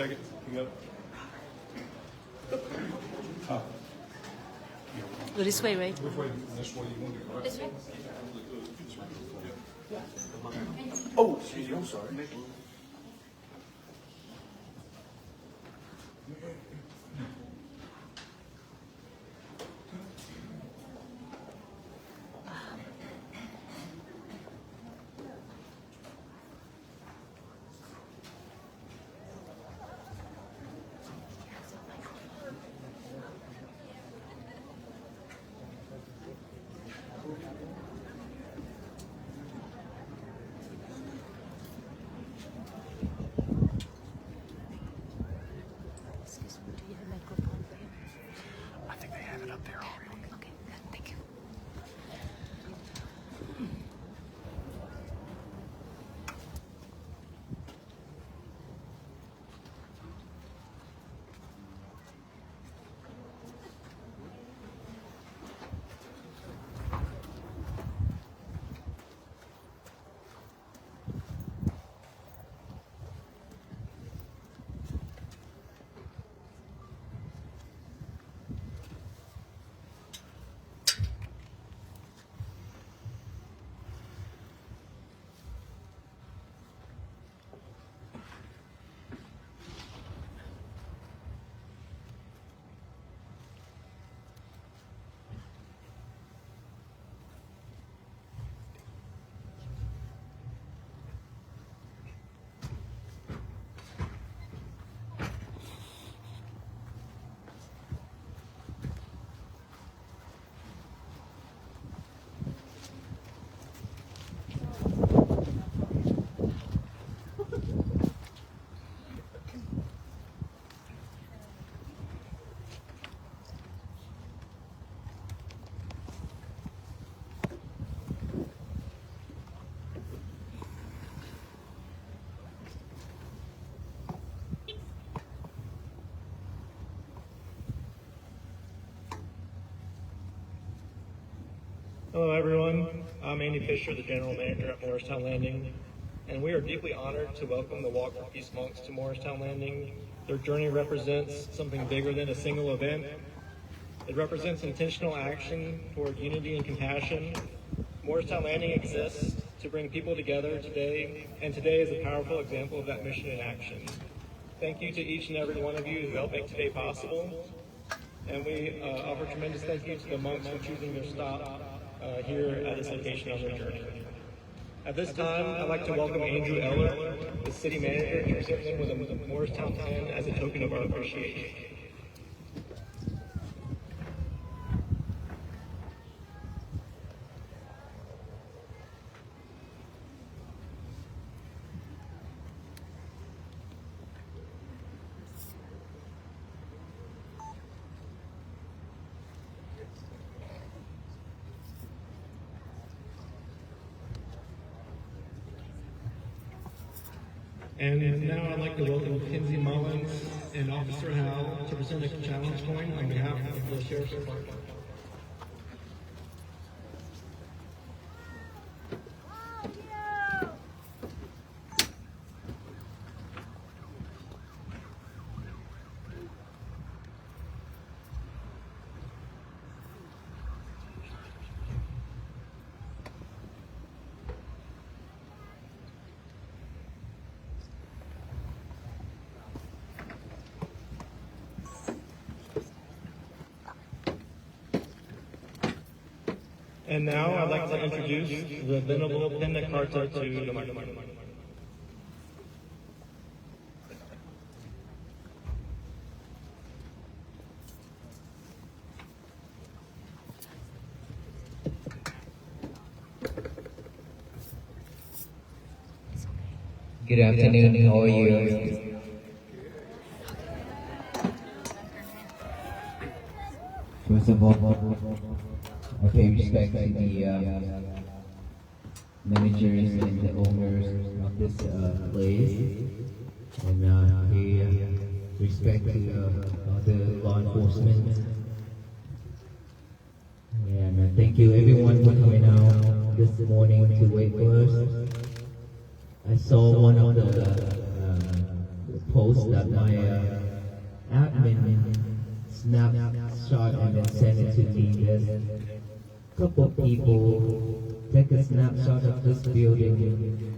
Check it. Go. Go this way, right? Which way? This way you want to go, right? This way. Oh, excuse me, I'm sorry. Excuse me, do you have a microphone for him? I think they have it up there already. Okay, good, thank you. Hello everyone, I'm Andy Fisher, the General Manager at Morristown Landing, and we are deeply honored to welcome the Walk for Peace monks to Morristown Landing. Their journey represents something bigger than a single event. It represents intentional action toward unity and compassion. Morristown Landing exists to bring people together today, and today is a powerful example of that mission in action. Thank you to each and every one of you who helped make today possible, and we offer tremendous thank you to the monks for choosing their stop here at this location on their journey. At this time, I'd like to welcome Andrew Eller, the city manager, to present them with a Morristown pen as a token of our appreciation. And now I'd like to welcome Kinsey Mullins and Officer Howell to present a challenge coin on behalf of the Sheriff's Department. And now I'd like to introduce the Venerable Pinda Carta to the microphone. Good afternoon, how are you? First of all, I pay respect to the managers and the owners of this place, and pay respect to the law enforcement. And thank you everyone for coming out this morning to wait for us. I saw one of the post that my admin snapshot and then sent it to me. There's a couple of people take a snapshot of this building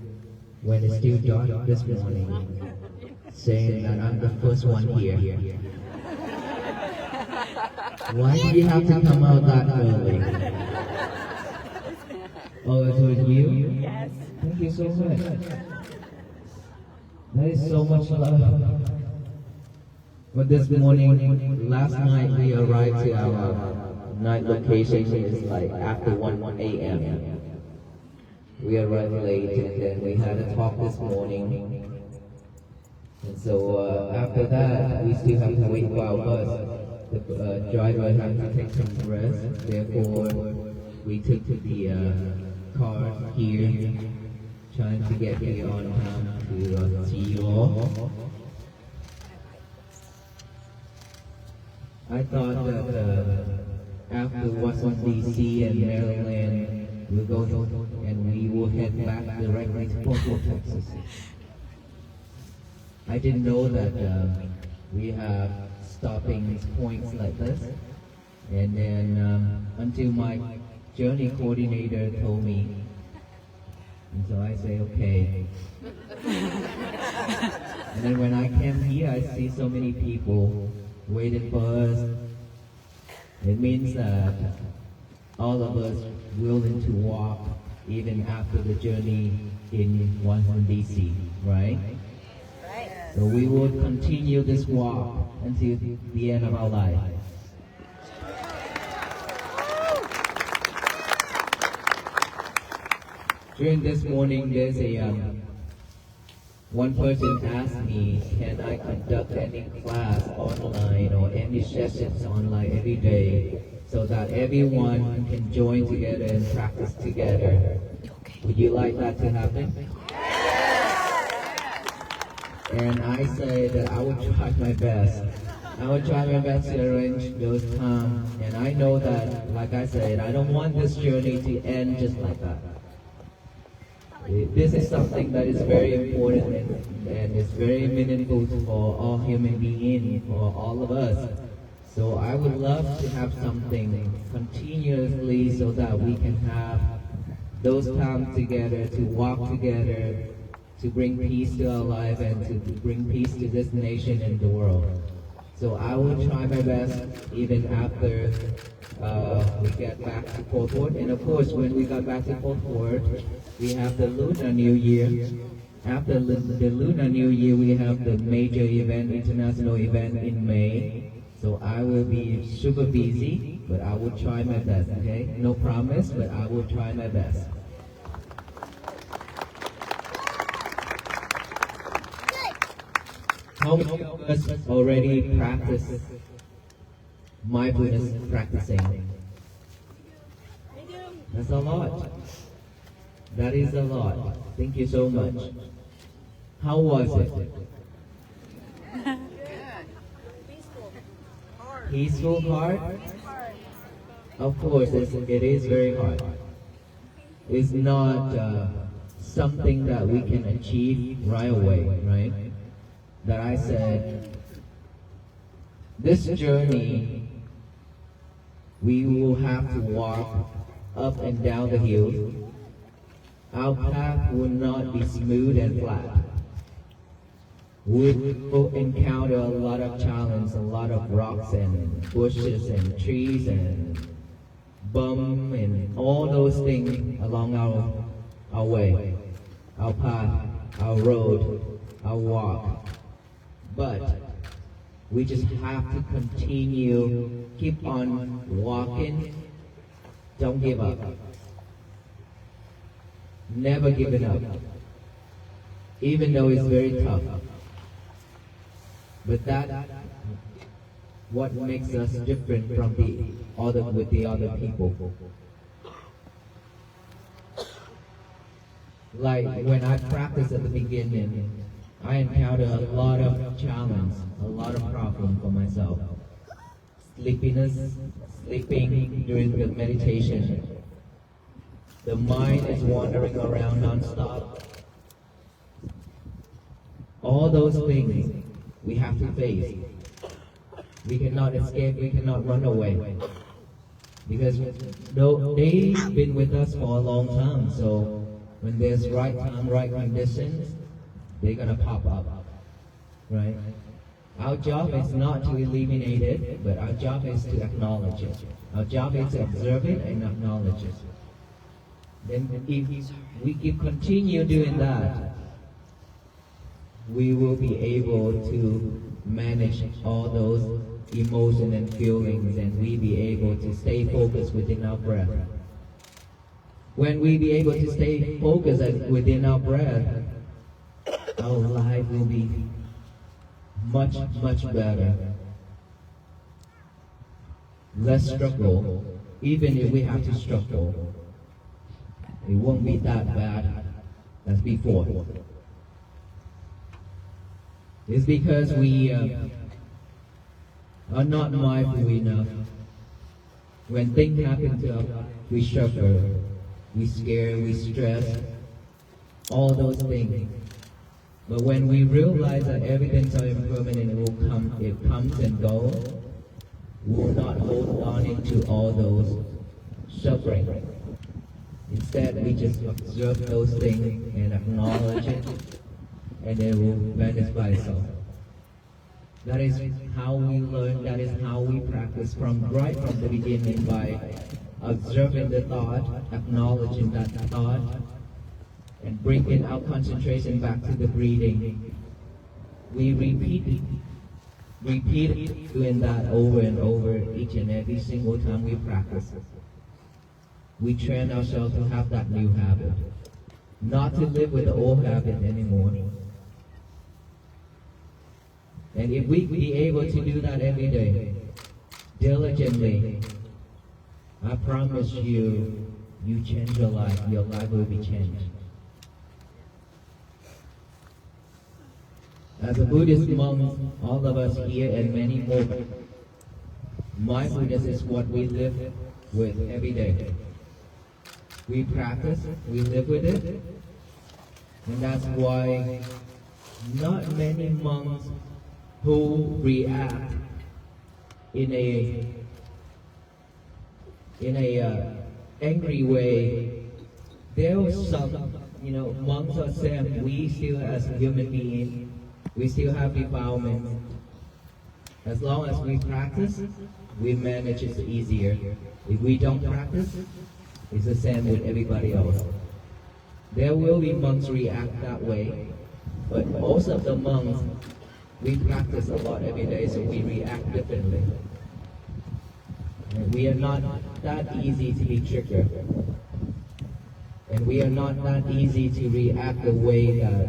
when it's still dark this morning, saying that I'm the first one here. Why do you have to come out that early? Oh, it was you? Yes. Thank you so much. That is so much love. But this morning, last night we arrived to our night location. It's like after 1 a.m. We arrived late and then we had a talk this morning. And so after that, we still have to wait for our bus. The driver had to take some rest. Therefore, we took the car here, trying to get here on time to see you all. I thought that after Washington D.C. and Maryland, we'll go and we will head back directly to Fort Worth, Texas. I didn't know that we have stopping points like this, and then until my journey coordinator told me, and so I say okay. And then when I came here, I see so many people waiting for us. It means that all of us willing to walk even after the journey in Washington D.C., right? So we will continue this walk until the end of our life. During this morning, there's one person asked me, can I conduct any class online or any sessions online every day so that everyone can join together and practice together? Would you like that to happen? And I said that I would try my best. I would try my best to arrange those times. And I know that, like I said, I don't want this journey to end just like that. This is something that is very important and it's very meaningful for all human beings, for all of us. So I would love to have something continuously so that we can have those times together, to walk together, to bring peace to our life and to bring peace to this nation and the world. So I will try my best even after we get back to Fort Worth. And of course, when we got back to Fort Worth, we have the Lunar New Year. After the Lunar New Year, we have the major event, international event in May. So I will be super busy, but I will try my best, okay? No promise, but I will try my best. How many of us already practice mindfulness practicing? That's a lot. That is a lot. Thank you so much. How was it? Peaceful, hard? Of course, it is very hard. It's not something that we can achieve right away, right? That I said, this journey, we will have to walk up and down the hills. Our path will not be smooth and flat. We will encounter a lot of challenges, a lot of rocks and bushes and trees and bumps and all those things along our way, our path, our road, our walk. But we just have to continue, keep on walking, don't give up. Never giving up, even though it's very tough. But that what makes us different from the other people. Like when I practiced at the beginning, I encountered a lot of challenges, a lot of problems for myself. Sleepiness, sleeping during the meditation. The mind is wandering around non-stop. All those things we have to face. We cannot escape, we cannot run away. Because they've been with us for a long time, so when there's right time, right conditions, they're gonna pop up, right? Our job is not to eliminate it, but our job is to acknowledge it. Our job is to observe it and acknowledge it. Then if we continue doing that, we will be able to manage all those emotions and feelings, and we be able to stay focused within our breath. When we be able to stay focused within our breath, our life will be much, much better. Less struggle. Even if we have to struggle, it won't be that bad as before. It's because we are not mindful enough. When things happen to us, we struggle, we scare, we stress, all those things. But when we realize that everything's impermanent, it comes and goes, we will not hold on into all those suffering. Instead, we just observe those things and acknowledge it, and it will vanish by itself. That is how we learn, that is how we practice right from the beginning, by observing the thought, acknowledging that thought, and bringing our concentration back to the breathing. We repeat doing that over and over each and every single time we practice. We train ourselves to have that new habit, not to live with the old habit anymore. And if we be able to do that every day, diligently, I promise you, you change your life will be changed. As a Buddhist monk, all of us here and many more, mindfulness is what we live with every day. We practice, we live with it, and that's why not many monks who react in a angry way, monks are saying we still as human beings, we still have defilements. As long as we practice, we manage it easier. If we don't practice, it's the same with everybody else. There will be monks react that way, but most of the monks, we practice a lot every day, so we react differently. And we are not that easy to be triggered. And we are not that easy to react the way that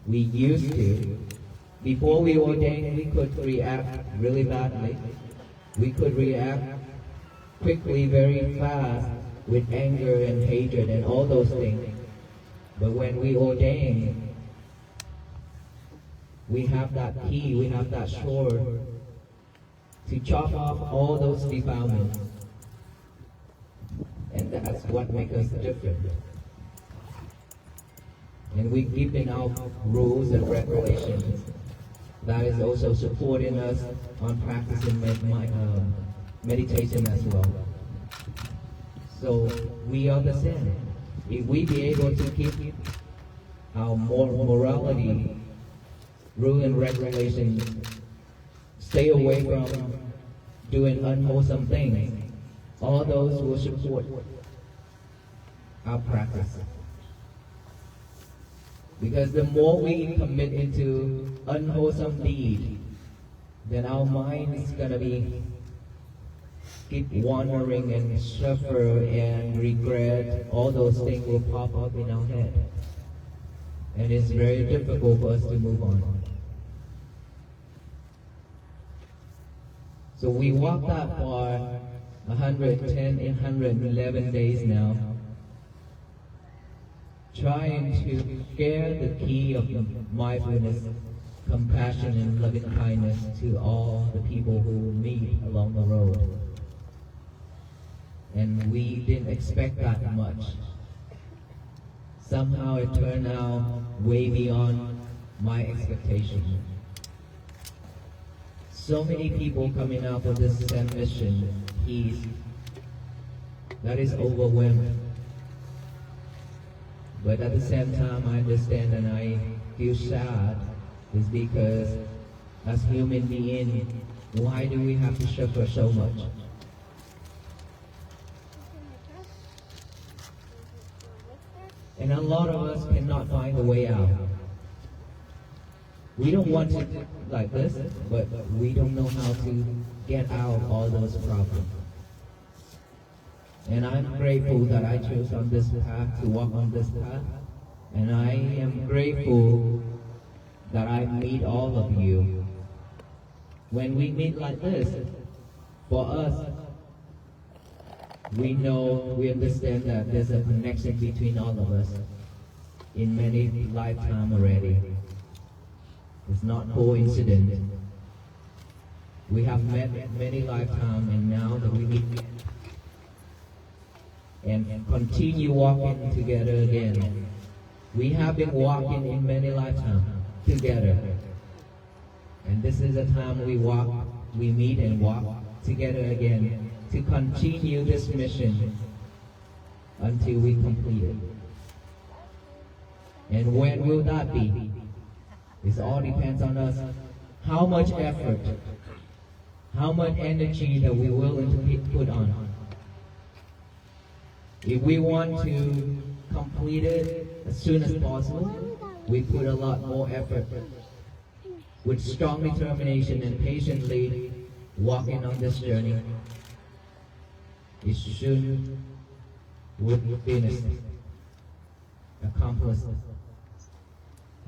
we used to. Before we ordained, we could react really badly. We could react quickly, very fast, with anger and hatred and all those things. But when we ordain, we have that key, we have that sword to chop off all those defilements. And that's what makes us different. And we keep in our rules and regulations. That is also supporting us on practicing meditation as well. So we are the same. If we be able to keep our morality, rule and regulations, stay away from doing unwholesome things, all those will support our practice. Because the more we commit into unwholesome deed, then our mind is gonna keep wandering and suffer and regret. All those things will pop up in our head. And it's very difficult for us to move on. So we walked that far, 110 and 111 days now, trying to share the key of mindfulness, compassion, and loving kindness to all the people who meet along the road. And we didn't expect that much. Somehow it turned out way beyond my expectations. So many people coming out for this same mission, peace, that is overwhelming. But at the same time, I understand and I feel sad is because as human beings, why do we have to suffer so much? And a lot of us cannot find a way out. We don't want it like this, but we don't know how to get out of all those problems. And I'm grateful that I chose on this path to walk on this path. And I am grateful that I meet all of you. When we meet like this, for us, we know, we understand that there's a connection between all of us in many lifetimes already. It's not coincidence. We have met many lifetimes, and now that we meet and continue walking together again. We have been walking in many lifetimes together. And this is the time we walk, we meet and walk together again to continue this mission until we complete it. And when will that be? It all depends on us. How much effort, how much energy that we're willing to put on. If we want to complete it as soon as possible, we put a lot more effort with strong determination and patiently walking on this journey. It soon will be finished, accomplished.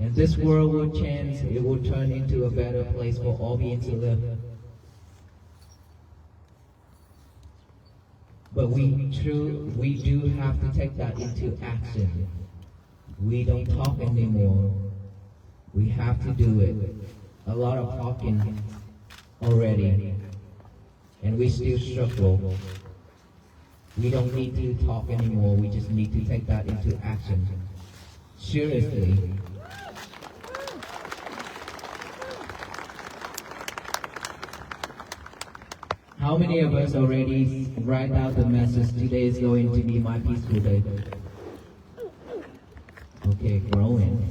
And this world will change, it will turn into a better place for all beings to live. But we do have to take that into action. We don't talk anymore. We have to do it. A lot of talking already, and we still struggle. We don't need to talk anymore. We just need to take that into action. Seriously. How many of us already write out the message, today is going to be my peaceful day? Okay, growing.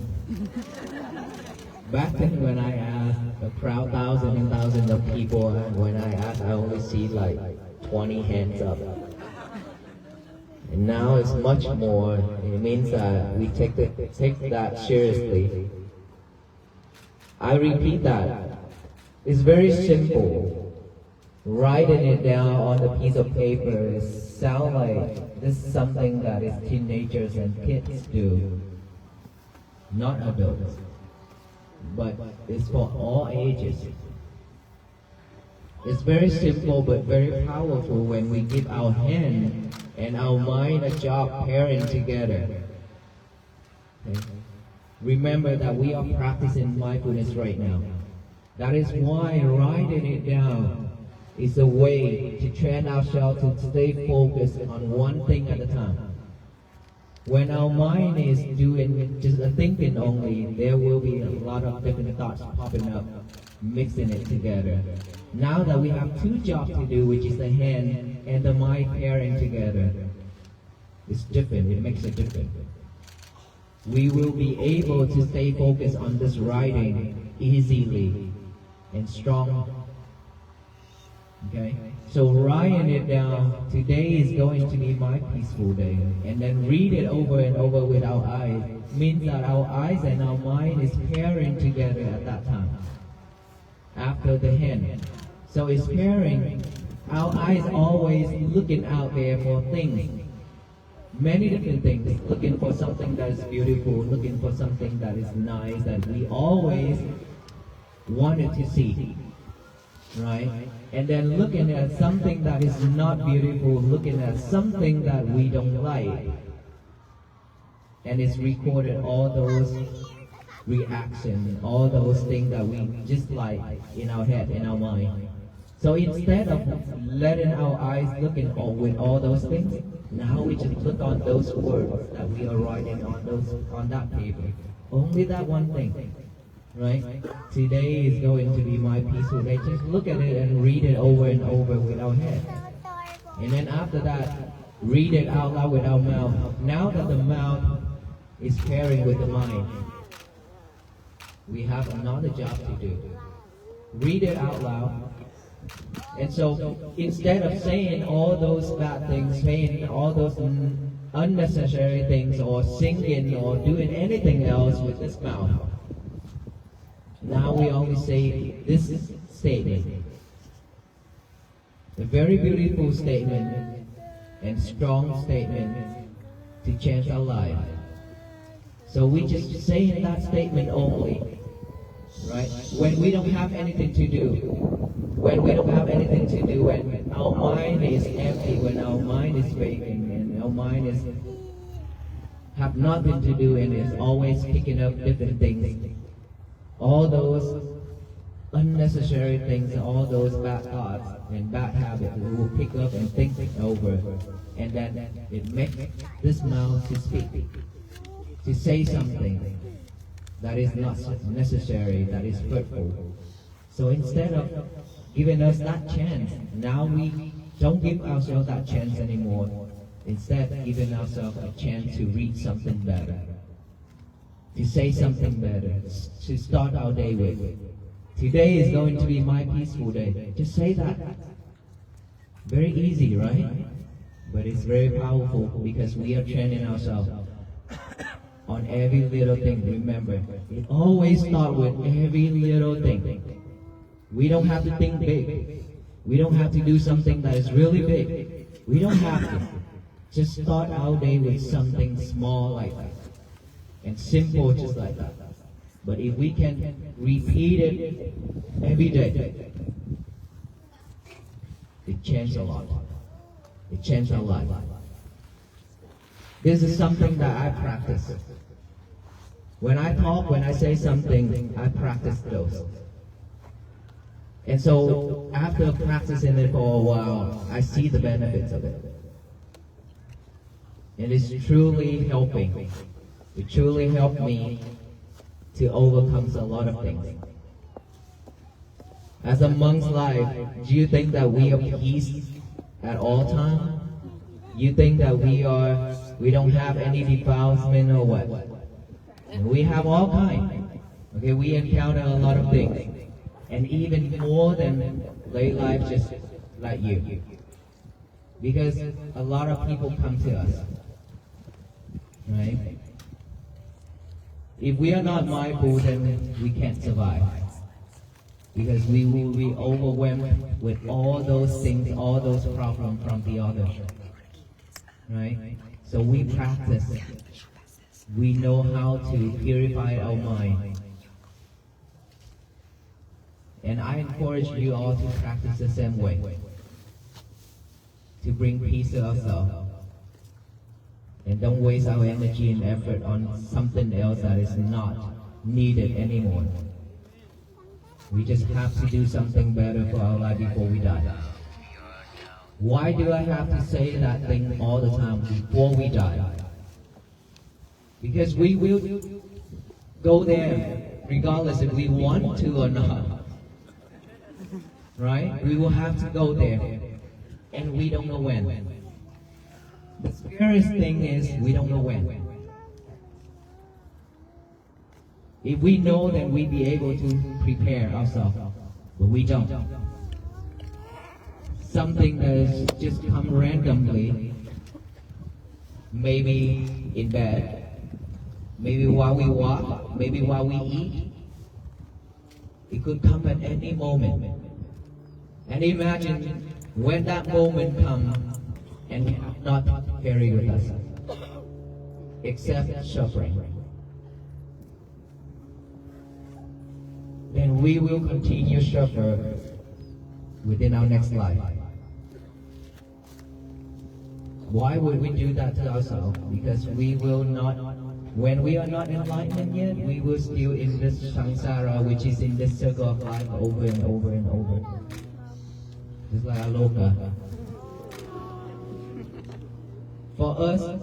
Back then when I asked a crowd, thousands and thousands of people, when I asked, I only see like 20 hands up. And now it's much more. It means that we take that seriously. I repeat that. It's very simple. Writing it down on a piece of paper sounds like this is something that is teenagers and kids do, not adults. But it's for all ages. It's very simple but very powerful when we give our hand and our mind a job pairing together. Okay? Remember that we are practicing mindfulness right now. That is why writing it down is a way to train ourselves to stay focused on one thing at a time. When our mind is doing just a thinking only, there will be a lot of different thoughts popping up, mixing it together. Now that we have two jobs to do, which is the hand and the mind pairing together, it's different, it makes a difference. We will be able to stay focused on this writing easily and strong. Okay, so writing it down, today is going to be my peaceful day, and then read it over and over with our eyes, means that our eyes and our mind is pairing together at that time, after the hand. So it's pairing, our eyes always looking out there for things, many different things, looking for something that is beautiful, looking for something that is nice, that we always wanted to see, right? And then looking at something that is not beautiful, looking at something that we don't like. And it's recorded all those reactions, all those things that we dislike in our head, in our mind. So instead of letting our eyes look in with all those things, now we just look on those words that we are writing on that paper. Only that one thing. right? Today is going to be my peaceful day. Just look at it and read it over and over with our head. And then after that, read it out loud with our mouth. Now that the mouth is pairing with the mind, we have another job to do. Read it out loud. And so instead of saying all those bad things, saying all those unnecessary things, or singing or doing anything else with this mouth, now we always say this statement. A very beautiful statement and strong statement to change our life. So we just say that statement only, right? When we don't have anything to do, when our mind is empty, when our mind is vacant, and our mind is have nothing to do and is always picking up different things, all those unnecessary things, all those bad thoughts and bad habits, we will pick up and think over, and then it makes this mouth to speak, to say something that is not necessary, that is hurtful. So instead of giving us that chance, now we don't give ourselves that chance anymore. Instead, giving ourselves a chance to read something better, to say something better, to start our day with. Today is going to be my peaceful day. Just say that. Very easy, right? But it's very powerful because we are training ourselves on every little thing. Remember, it always starts with every little thing. We don't have to think big. We don't have to do something that is really big. We don't have to. Just start our day with something small like that. And simple just like that. But if we can repeat it every day, it changes a lot. It changes our life. This is something that I practice. When I talk, when I say something, I practice those. And so after practicing it for a while, I see the benefits of it. And it's truly helping. It truly helped me to overcome a lot of things. As a monk's life, do you think that we are peace at all times? You think that we don't have any defilement or what? We have all kinds. Okay, we encounter a lot of things. And even more than late life, just like you. Because a lot of people come to us. Right? If we are not mindful, then we can't survive. Because we will be overwhelmed with all those things, all those problems from the others. Right? So we practice. We know how to purify our mind. And I encourage you all to practice the same way. To bring peace to ourselves. And don't waste our energy and effort on something else that is not needed anymore. We just have to do something better for our life before we die. Why do I have to say that thing all the time before we die? Because we will go there regardless if we want to or not. Right? We will have to go there. And we don't know when. The scariest thing is we don't know when. If we know, then we'd be able to prepare ourselves. But we don't. Something that has just come randomly, maybe in bed, maybe while we walk, maybe while we eat. It could come at any moment. And imagine when that moment comes and we have not carry with us, except suffering. Then we will continue to suffer within our next life. Why would we do that to ourselves? Because we will not, when we are not enlightened yet, we will still in this samsara, which is in this circle of life over and over and over. Just like Aloka. For us,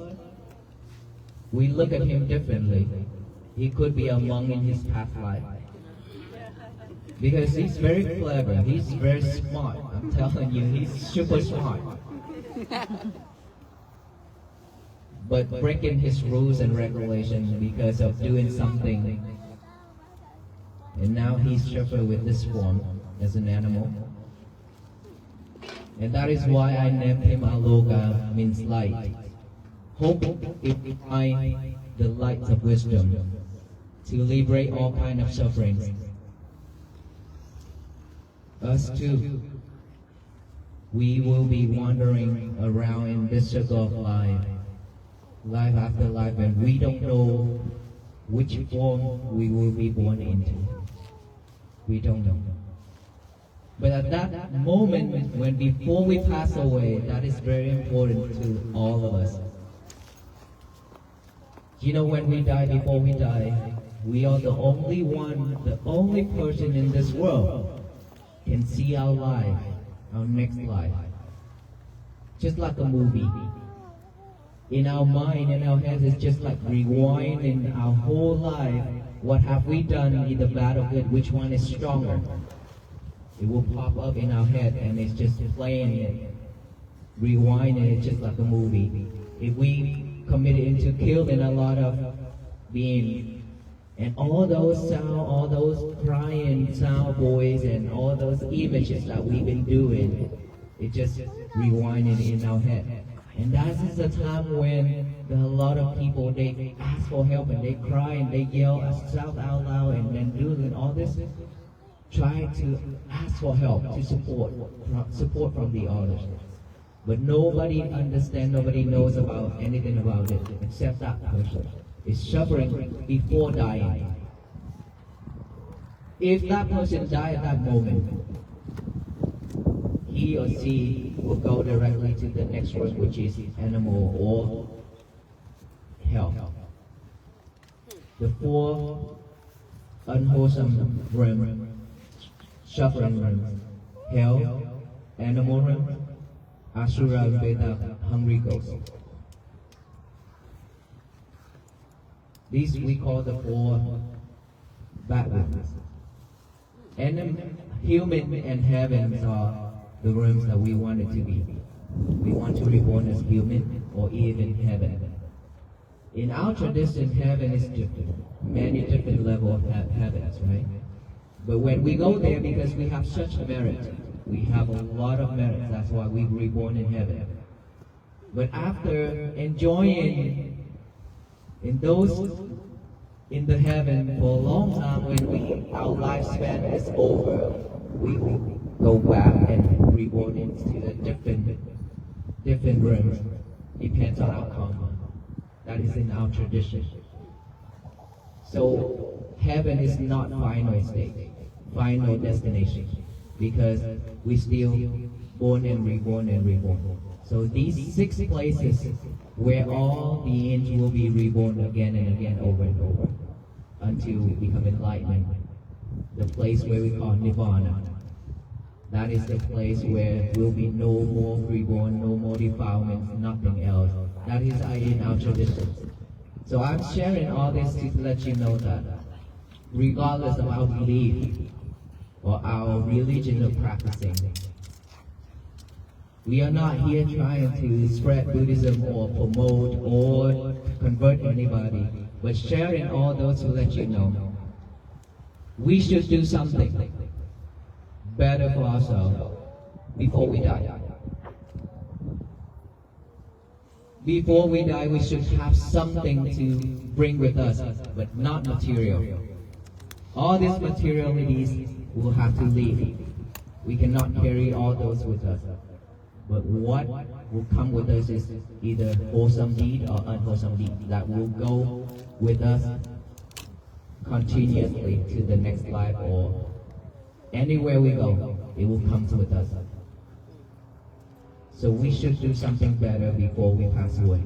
we look at him differently. He could be a monk in his past life. because he's very clever, he's very smart. I'm telling you, he's super smart. But breaking his rules and regulations because of doing something, and now he's suffered with this form as an animal. And that is why I named him Aloga, means light. Hope it will find the light of wisdom to liberate all kind of sufferings. Us too, we will be wandering around in this circle of life, life after life, and we don't know which form we will be born into. We don't know. But at that moment, when before we pass away, that is very important to all of us. You know, when we die, before we die, we are the only one, the only person in this world can see our life, our next life. Just like a movie. In our mind, in our heads, it's just like rewinding our whole life. What have we done, either bad or good? Which one is stronger? It will pop up in our head and it's just playing it, rewinding it just like a movie. If we committed into killing a lot of beings, and all those sound, all those crying sound boys and all those images that we've been doing, it just rewinding in our head. And that is the time when a lot of people, they ask for help and they cry and they yell shout out loud and then doing all this, trying to ask for help, to support from the others. But nobody understands, nobody knows about anything about it except that person is suffering before dying. If that person died at that moment, he or she will go directly to the next room, which is animal or hell. The four unwholesome realms, suffering realms: hell, animal realm, Asura, Veda, hungry ghosts. These we call the four bad realms. And human and heavens are the realms that we want it to be. We want to be born as human or even heaven. In our tradition, heaven is different. Many different levels of heavens, right? But when we go there, because we have such merit, we have a lot of merit. That's why we were reborn in heaven. But after enjoying in the heaven for a long time, when our lifespan is over, we go back and reborn into the different realms. Depends on our karma. That is in our tradition. So heaven is not final state, final destination, because we still born and reborn and reborn. So these 6 places where all beings will be reborn again and again, over and over, until we become enlightened. The place where we call Nirvana. That is the place where there will be no more reborn, no more defilements, nothing else. That is in our traditions. So I'm sharing all this to let you know that regardless of our belief or our religion of practicing, we are not here trying to spread Buddhism or promote or convert anybody, but sharing all those to let you know we should do something better for ourselves before we die. Before we die, we should have something to bring with us, but not material. All these materialities will have to leave. We cannot carry all those with us. But what will come with us is either wholesome deed or unwholesome deed that will go with us continuously to the next life, or anywhere we go, it will come with us. So we should do something better before we pass away.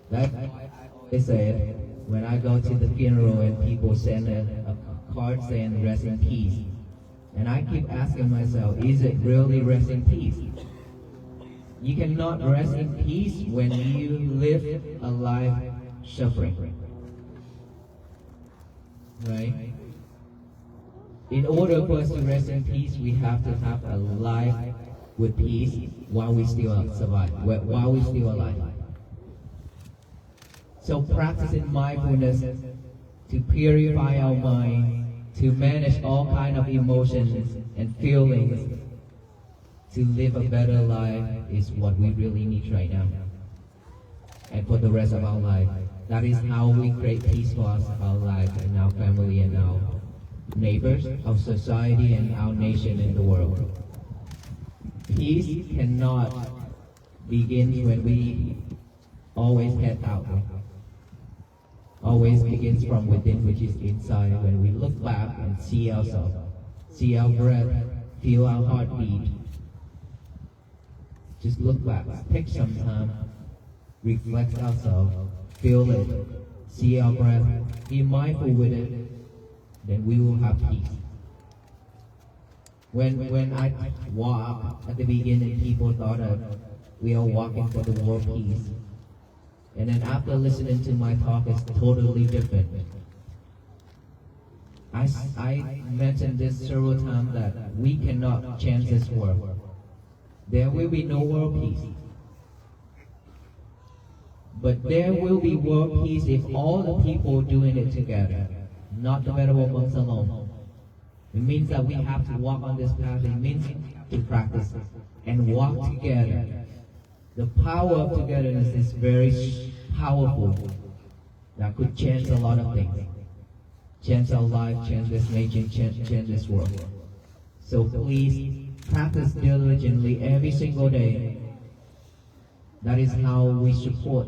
That's why I always say, when I go to the funeral and people send a card saying rest in peace, and I keep asking myself, is it really rest in peace? You cannot rest in peace when you live a life suffering. Right? In order for us to rest in peace, we have to have a life with peace while we still survive, while we still alive. So practicing mindfulness to purify our mind, to manage all kind of emotions and feelings, to live a better life is what we really need right now. And for the rest of our life, that is how we create peace for us, our life and our family and our neighbors, our society and our nation and the world. Peace cannot begin when we always head out. Always begins from within, which is inside. When we look back and see ourselves, see our breath, feel our heartbeat. Just look back, take some time, reflect ourselves, feel it, see our breath, be mindful with it, then we will have peace. When I walk at the beginning, people thought that we are walking for the world peace. And then after listening to my talk, it's totally different. I mentioned this several times that we cannot change this world. There will be no world peace. But there will be world peace if all the people doing it together, not the venerable monks alone. It means that we have to walk on this path. It means to practice and walk together. The power of togetherness is very powerful. That could change a lot of things. Change our life, change this nation, change this world. So please practice diligently every single day. That is how we support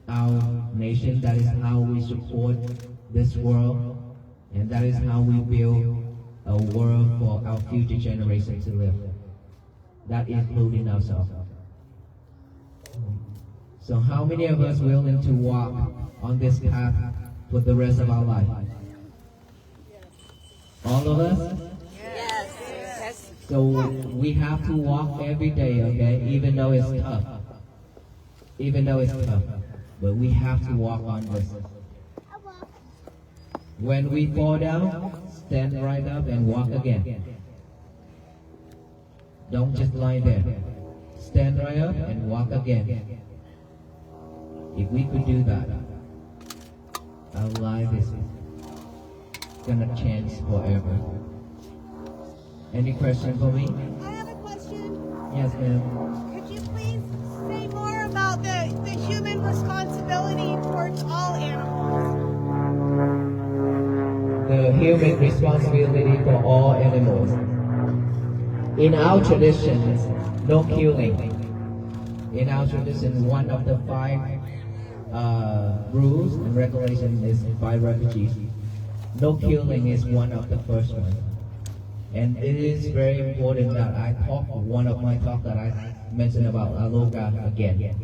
our nation. That is how we support this world. And that is how we build a world for our future generations to live. That including ourselves. So how many of us willing to walk on this path for the rest of our life? All of us? Yes. So we have to walk every day, okay? Even though it's tough. Even though it's tough. But we have to walk on this. When we fall down, stand right up and walk again. Don't just lie there. Stand right up and walk again. If we could do that, our life is gonna change forever. Any question for me? I have a question. Yes, ma'am. Could you please say more about the human responsibility towards all animals? The human responsibility for all animals. In our traditions, no killing. In our tradition, one of the 5 rules and regulations is by refugees. No killing is one of the first ones. And it is very important that I talk, one of my talks that I mentioned about Aloga again.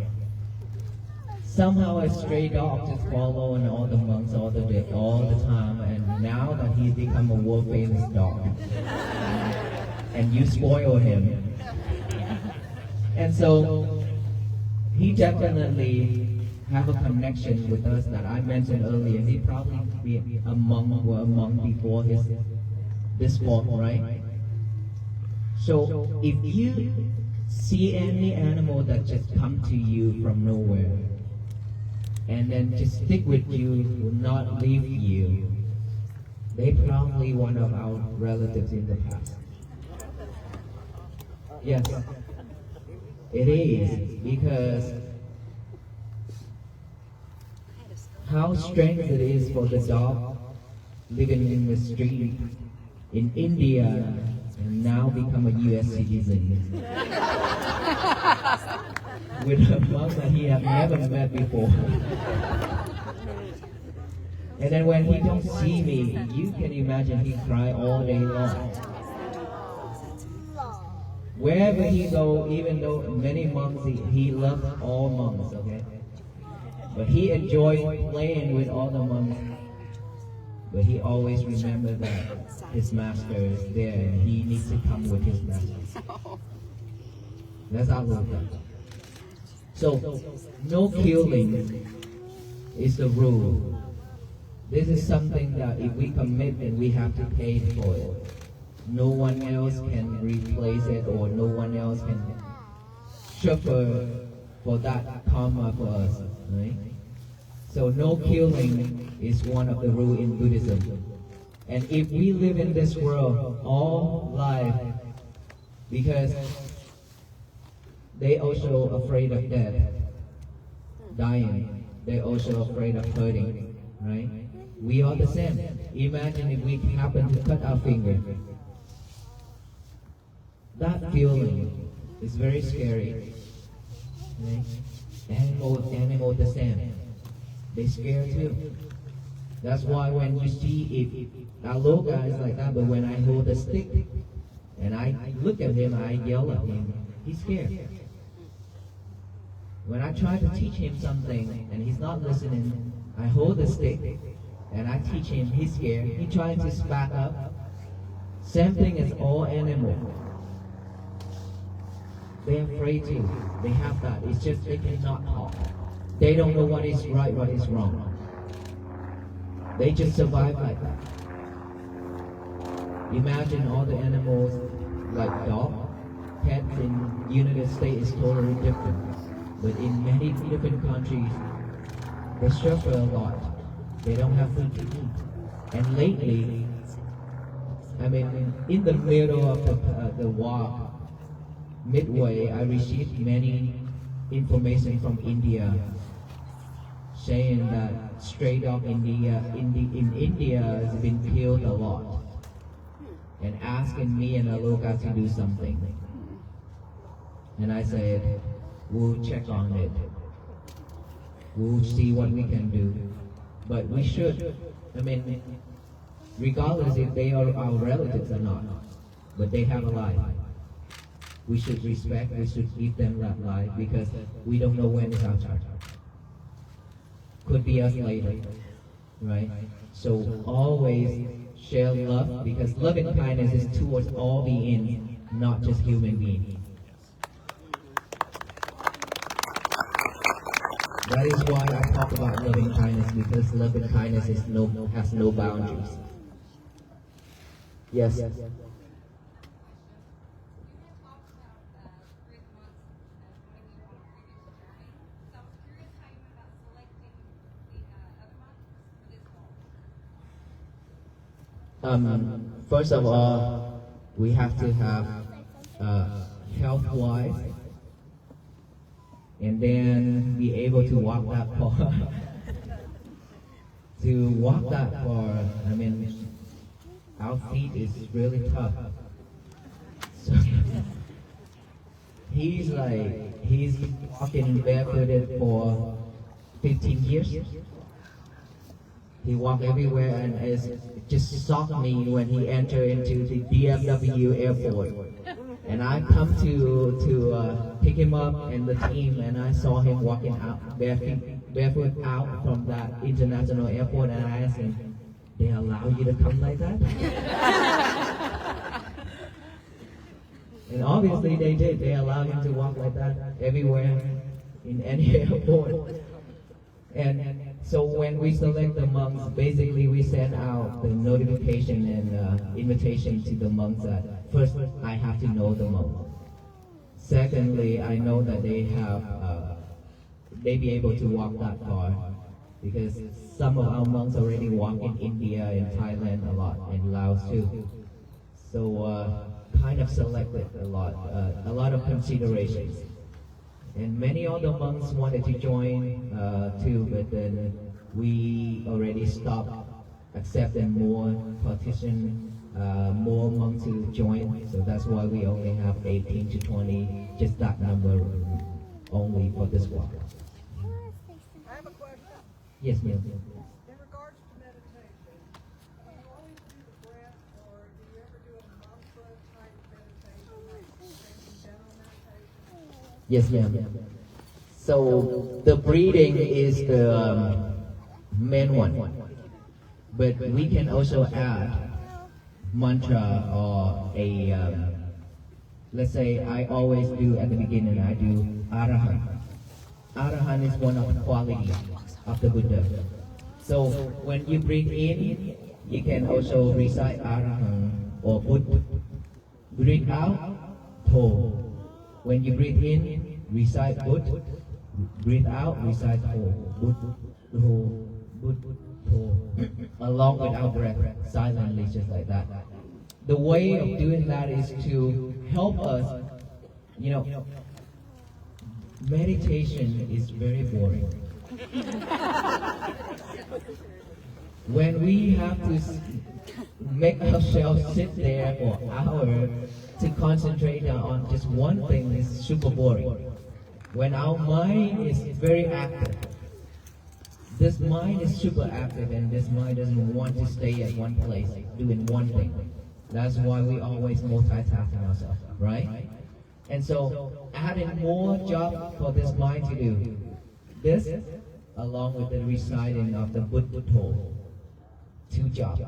Somehow a stray dog just following all the monks all the time, and now that he's become a world famous dog. And you spoil him. And so he definitely have a connection with us that I mentioned earlier. He probably be a monk or a monk before this form, right? So if you see any animal that just come to you from nowhere and then just stick with you, will not leave you, they probably one of our relatives in the past. Yes, it is, because how strange it is for the dog living in the street in India and now become a US citizen with a monk that he have never met before. And then when he don't see me, you can imagine he cry all day long. Wherever he go, even though many monks, he loves all monks, okay? But he enjoys playing with all the monks. But he always remembers that his master is there and he needs to come with his master. That's our love. So, no killing is the rule. This is something that if we commit, then we have to pay for it. No one else can replace it, or no one else can suffer for that karma for us, right? So no killing is one of the rules in Buddhism. And if we live in this world all life, because they also afraid of death, dying, they're also afraid of hurting, right? We are the same. Imagine if we happen to cut our finger. That feeling is very scary. Right? Animal the same. They scare too. That's why when you see our little guy is like that, but when I hold a stick and I look at him, I yell at him, he's scared. When I try to teach him something and he's not listening, I hold the stick and I teach him, he's scared. He tries to back up. Same thing as all animals. They're afraid too. They have that. It's just they cannot talk. They don't know what is right, what is wrong. They just survive like that. Imagine all the animals like dog, pets in United States is totally different. But in many different countries, they suffer a lot. They don't have food to eat. And lately, I mean, in the middle of the walk, midway, I received many information from India saying that stray dog in India has been killed a lot, and asking me and Aloka to do something. And I said, we'll check on it. We'll see what we can do. But we should, I mean, regardless if they are our relatives or not, but they have a life. We should respect, we should give them that life, because we don't know when it's our turn. Could be us later, right? So always share love, because loving kindness is towards all beings, not just human beings. That is why I talk about loving kindness, because loving kindness has no boundaries. Yes. First of all, we have to have health-wise, and then be able to walk that far. To walk that far, I mean, our feet is really tough. So he's walking barefooted for 15 years. He walked everywhere, and it just shocked me when he entered into the DFW airport. And I come to pick him up and the team, and I saw him walking out barefoot out from that international airport, and I asked him, "They allow you to come like that?" And obviously they did. They allowed him to walk like that everywhere in any airport. And so when we select the monks, basically we send out the notification and invitation to the monks that first I have to know the monk. Secondly, I know that they be able to walk that far, because some of our monks already walk in India and Thailand a lot, and Laos too. So kind of selected a lot of considerations. And many other monks wanted to join too, but then we already stopped accepting more more monks to join. So that's why we only have 18 to 20, just that number only for this walk. I have a question. Yes, ma'am. In regards to meditation, do you always do the breath, or do you ever do a mantra type meditation, like general meditation? Yes, ma'am. So the breathing is the main one, but we can also add mantra or let's say I always do at the beginning, I do Arahant. Arahant is one of the qualities of the Buddha. So when you breathe in, you can also recite Arahang or Buddha. Breathe out, To. When you breathe in, recite Buddha. Breathe out, recite To. Buddha, To, Buddha, To. Along with our breath, silently, just like that. The way of doing that is to help us, meditation is very boring. When we have to make ourselves sit there for hours to concentrate on just one thing is super boring. When our mind is very active, this mind is super active and this mind doesn't want to stay at one place doing one thing. That's why we always multitasking ourselves, right? And so adding more job for this mind to do. This, along with the reciting of the Buddha Toll, 2 jobs.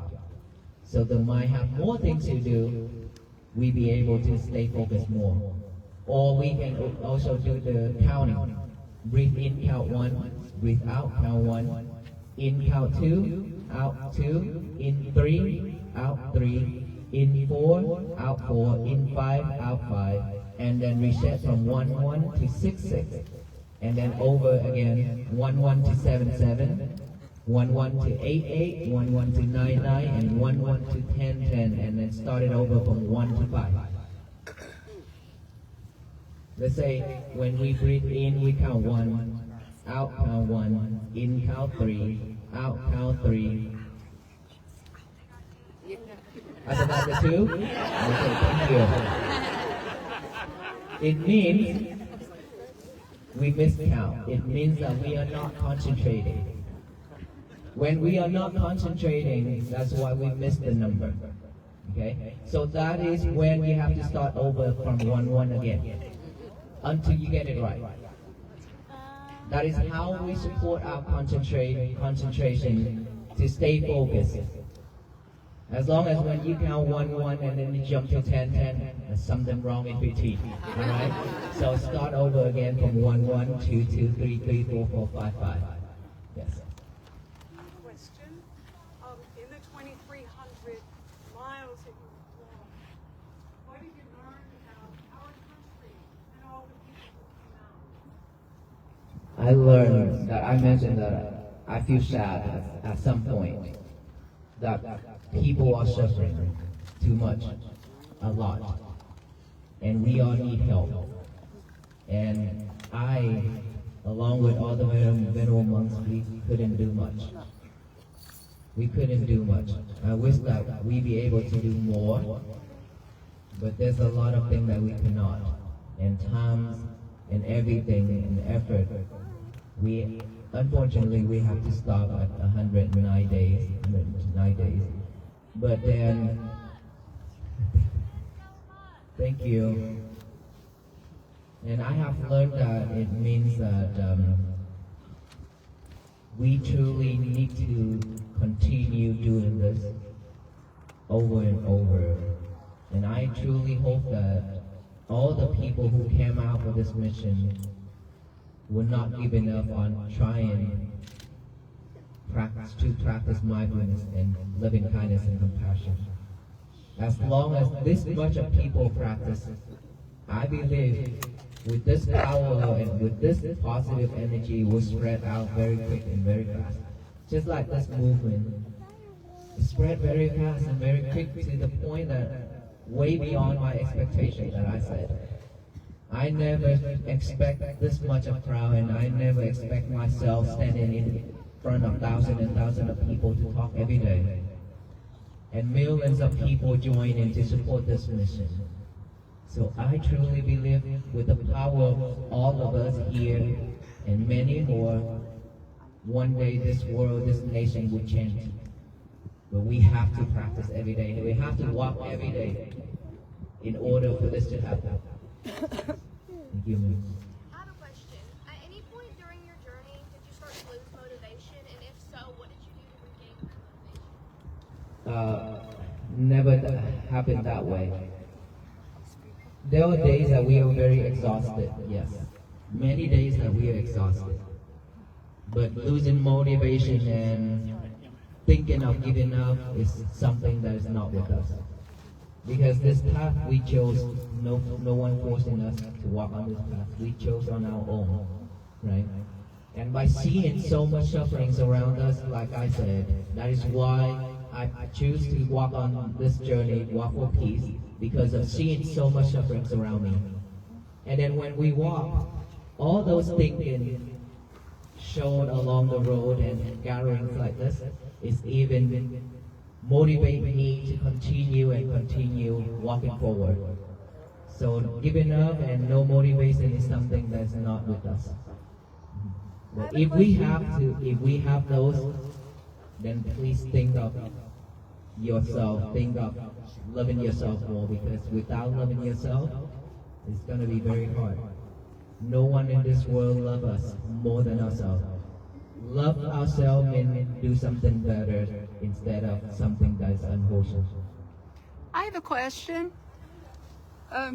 So the mind have more things to do, we be able to stay focused more. Or we can also do the counting. Breathe in, count 1, breathe out, count 1. In, count 2, out 2, in 3, out 3, in 4, out 4, in 5, out 5. And then reset from 1, 1 to 6, 6. And then over again, 1, 1 to 7, 7. 1, 1 to 8, 8, 1, 1 to 9, 9, and 1, 1 to 10, 10, and then start it over from 1 to 5. Let's say when we breathe in, we count 1, out count 1, in count 3, out count 3. That's about the 2? Okay, thank you. It means we miscount. It means that we are not concentrating. When we are not concentrating, that's why we miss the number. Okay? So that is when you have to start over from 1, 1 again, until you get it right. That is how we support our concentration to stay focused. As long as when you count 1, 1 and then you jump to 10, 10, there's something wrong in between. Alright? So start over again from 1, 1, 2, 2, 3, 3, 4, 4, 5, 5. Yes. Question. In the 2,300 miles that you walked, what did you learn about our country and all the people who came out? I learned that I mentioned that I feel sad at some point that people are suffering too much, a lot, and we all need help. And I, along with all the venerable monks, we couldn't do much. We couldn't do much. I wish that we be able to do more, but there's a lot of things that we cannot. And times and everything and effort, unfortunately we have to stop at 109 days. 109 days. But then, thank you. And I have learned that it means that we truly need to continue doing this over and over. And I truly hope that all the people who came out for this mission will not give up on trying to practice mindfulness and loving kindness and compassion. As long as this much of people practice, I believe with this power and with this positive energy will spread out very quick and very fast. Just like this movement, it spread very fast and very quick to the point that way beyond my expectation that I said. I never expect this much of crowd, and I never expect myself standing in front of thousands and thousands of people to talk every day. And millions of people join in to support this mission. So I truly believe with the power of all of us here and many more, one day this world, this nation will change. But we have to practice every day. We have to walk every day in order for this to happen. Thank you, ma'am. I have a question. At any point during your journey, did you start to lose motivation? And if so, what did you do to regain that motivation? Never happened that way. There were days that we were very exhausted, yes. Many days that we are exhausted. But losing motivation and thinking of giving up is something that is not with us. Because this path we chose, no one forcing us to walk on this path. We chose on our own, right? And by seeing so much sufferings around us, like I said, that is why I choose to walk on this journey, walk for peace, because of seeing so much sufferings around me. And then when we walk, all those thinking shown along the road and gatherings like this is even motivate me to continue walking forward. So giving up and no motivation is something that's not with us. But if we have those, then please think of yourself, think of loving yourself more, because without loving yourself, it's going to be very hard. No one in this world loves us more than ourselves. Love ourselves and do something better instead of something that's unwholesome. I have a question. How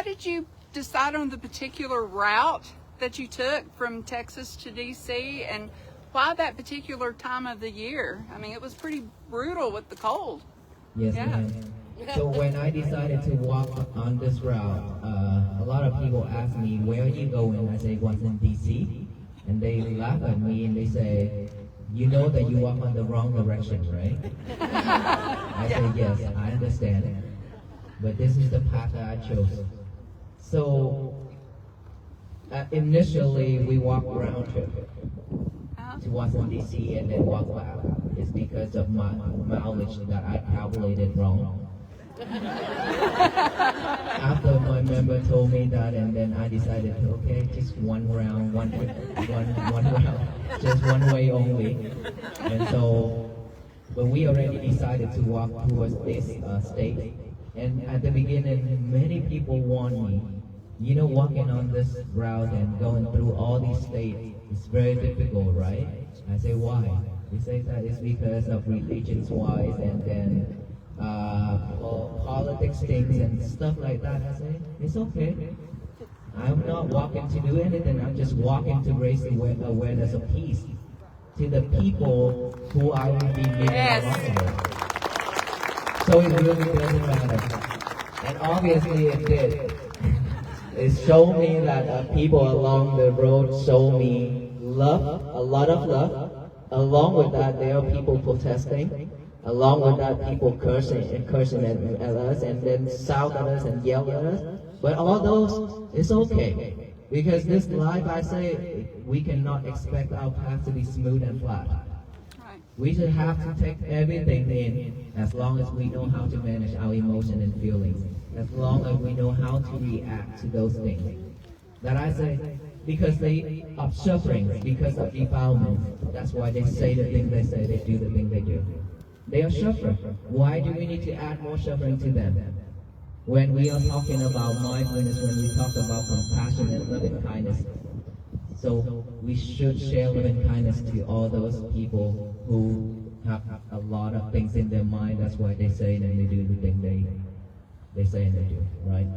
did you decide on the particular route that you took from Texas to DC, and why that particular time of the year? I mean, it was pretty brutal with the cold. Yes, Yeah. ma'am. So when I decided to walk on this route, a lot of people ask me, where are you going? I say, what's in DC? And they laugh at me and they say, you know that you walk on the wrong direction, right? I say, yes, I understand. But this is the path that I chose. So initially, we walked round trip to Washington, D.C. and then walk back. It's because of my mileage that I calculated wrong. After my member told me that, and then I decided, okay, just one round, one round, just one way only. And so, but we already decided to walk towards this state. And at the beginning, many people warned me, you know, walking on this route and going through all these states is very difficult, right? I say, why? They say that it's because of religions-wise and then politics things and stuff like that. I say, it's okay. I'm not walking to do anything. I'm just walking to raise awareness of peace to the people who I will be meeting along the way. So it really doesn't matter. And obviously it did. It showed me that people along the road showed me love, a lot of love. Along with that, there are people protesting. Along with that, people cursing at us and then shout at us and yell at us. But all those, it's okay. Because this life, I say, we cannot expect our path to be smooth and flat. We should have to take everything in as long as we know how to manage our emotion and feelings. As long as we know how to react to those things. That I say, because they are suffering, because of defilement. That's why they say the thing they say, they do the thing they do. They are suffering. Why do we need to add more suffering to them? When we are talking about mindfulness, when we talk about compassion and loving kindness, so we should share loving kindness to all those people who have a lot of things in their mind. That's why they say and they do the thing they say and they do, right?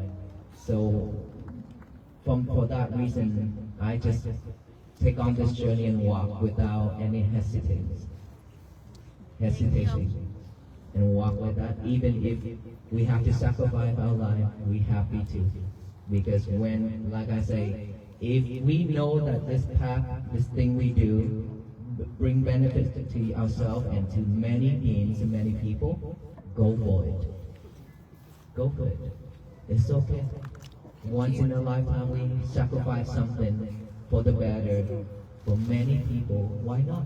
So for that reason, I just take on this journey and walk without any hesitation, and walk like that. Even if we have to sacrifice our life, we happy to, because when, like I say, if we know that this path, this thing we do, bring benefits to ourselves and to many beings and many people, go for it. Go for it. It's okay. Once in a lifetime, we sacrifice something for the better for many people. Why not?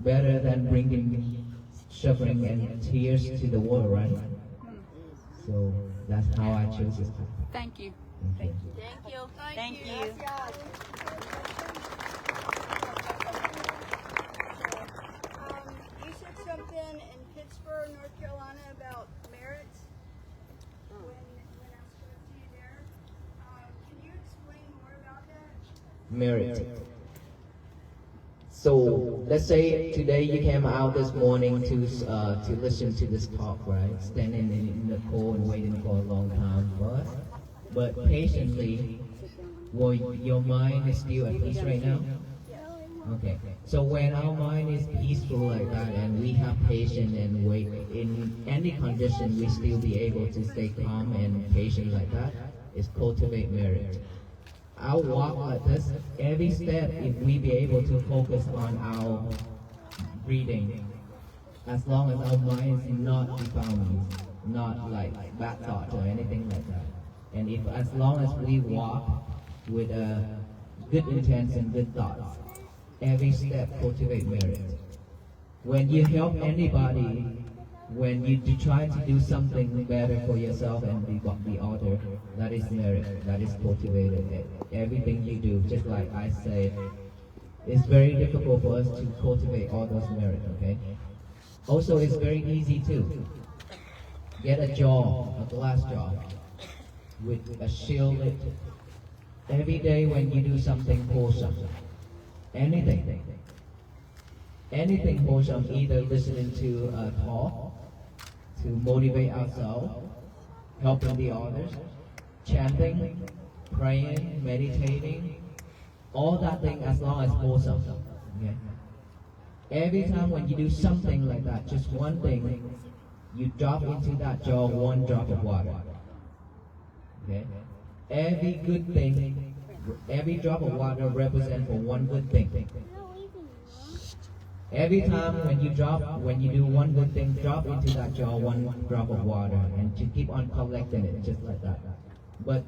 Better than bringing suffering and tears to the world, right? So that's how I chose this path. Thank you. Thank you. Thank you. Thank you. You said something in Pittsburgh, North Carolina about merit when I spoke to you there. Can you explain more about that? Merit. So let's say today you came out this morning to listen to this talk, right? Standing in the cold and waiting for a long time, but patiently Well, your mind is still at peace right now? Okay. So when our mind is peaceful like that and we have patience and wait, in any condition we still be able to stay calm and patient like that, is cultivate merit. Our walk like this, every step, if we be able to focus on our breathing, as long as our mind is not defiling, not like bad thoughts or anything like that. And if as long as we walk with a good intent and good thoughts, every step cultivate merit. When you help anybody, when you try to do something better for yourself and the other, that is merit, that is cultivated. Everything you do, just like I said, it's very difficult for us to cultivate all those merit, okay? Also, it's very easy too. Get a jar, a glass jar, with a shield lid. Every day when you do something wholesome, anything wholesome, either listening to a talk, to motivate ourselves, helping the others, chanting, praying, meditating, all that thing as long as wholesome. Okay? Every time when you do something like that, just one thing, you drop into that jar one drop of water. Okay? Every good thing, every drop of water represents for one good thing. Every time when you do one good thing, drop into that jar one drop of water, and you keep on collecting it just like that. But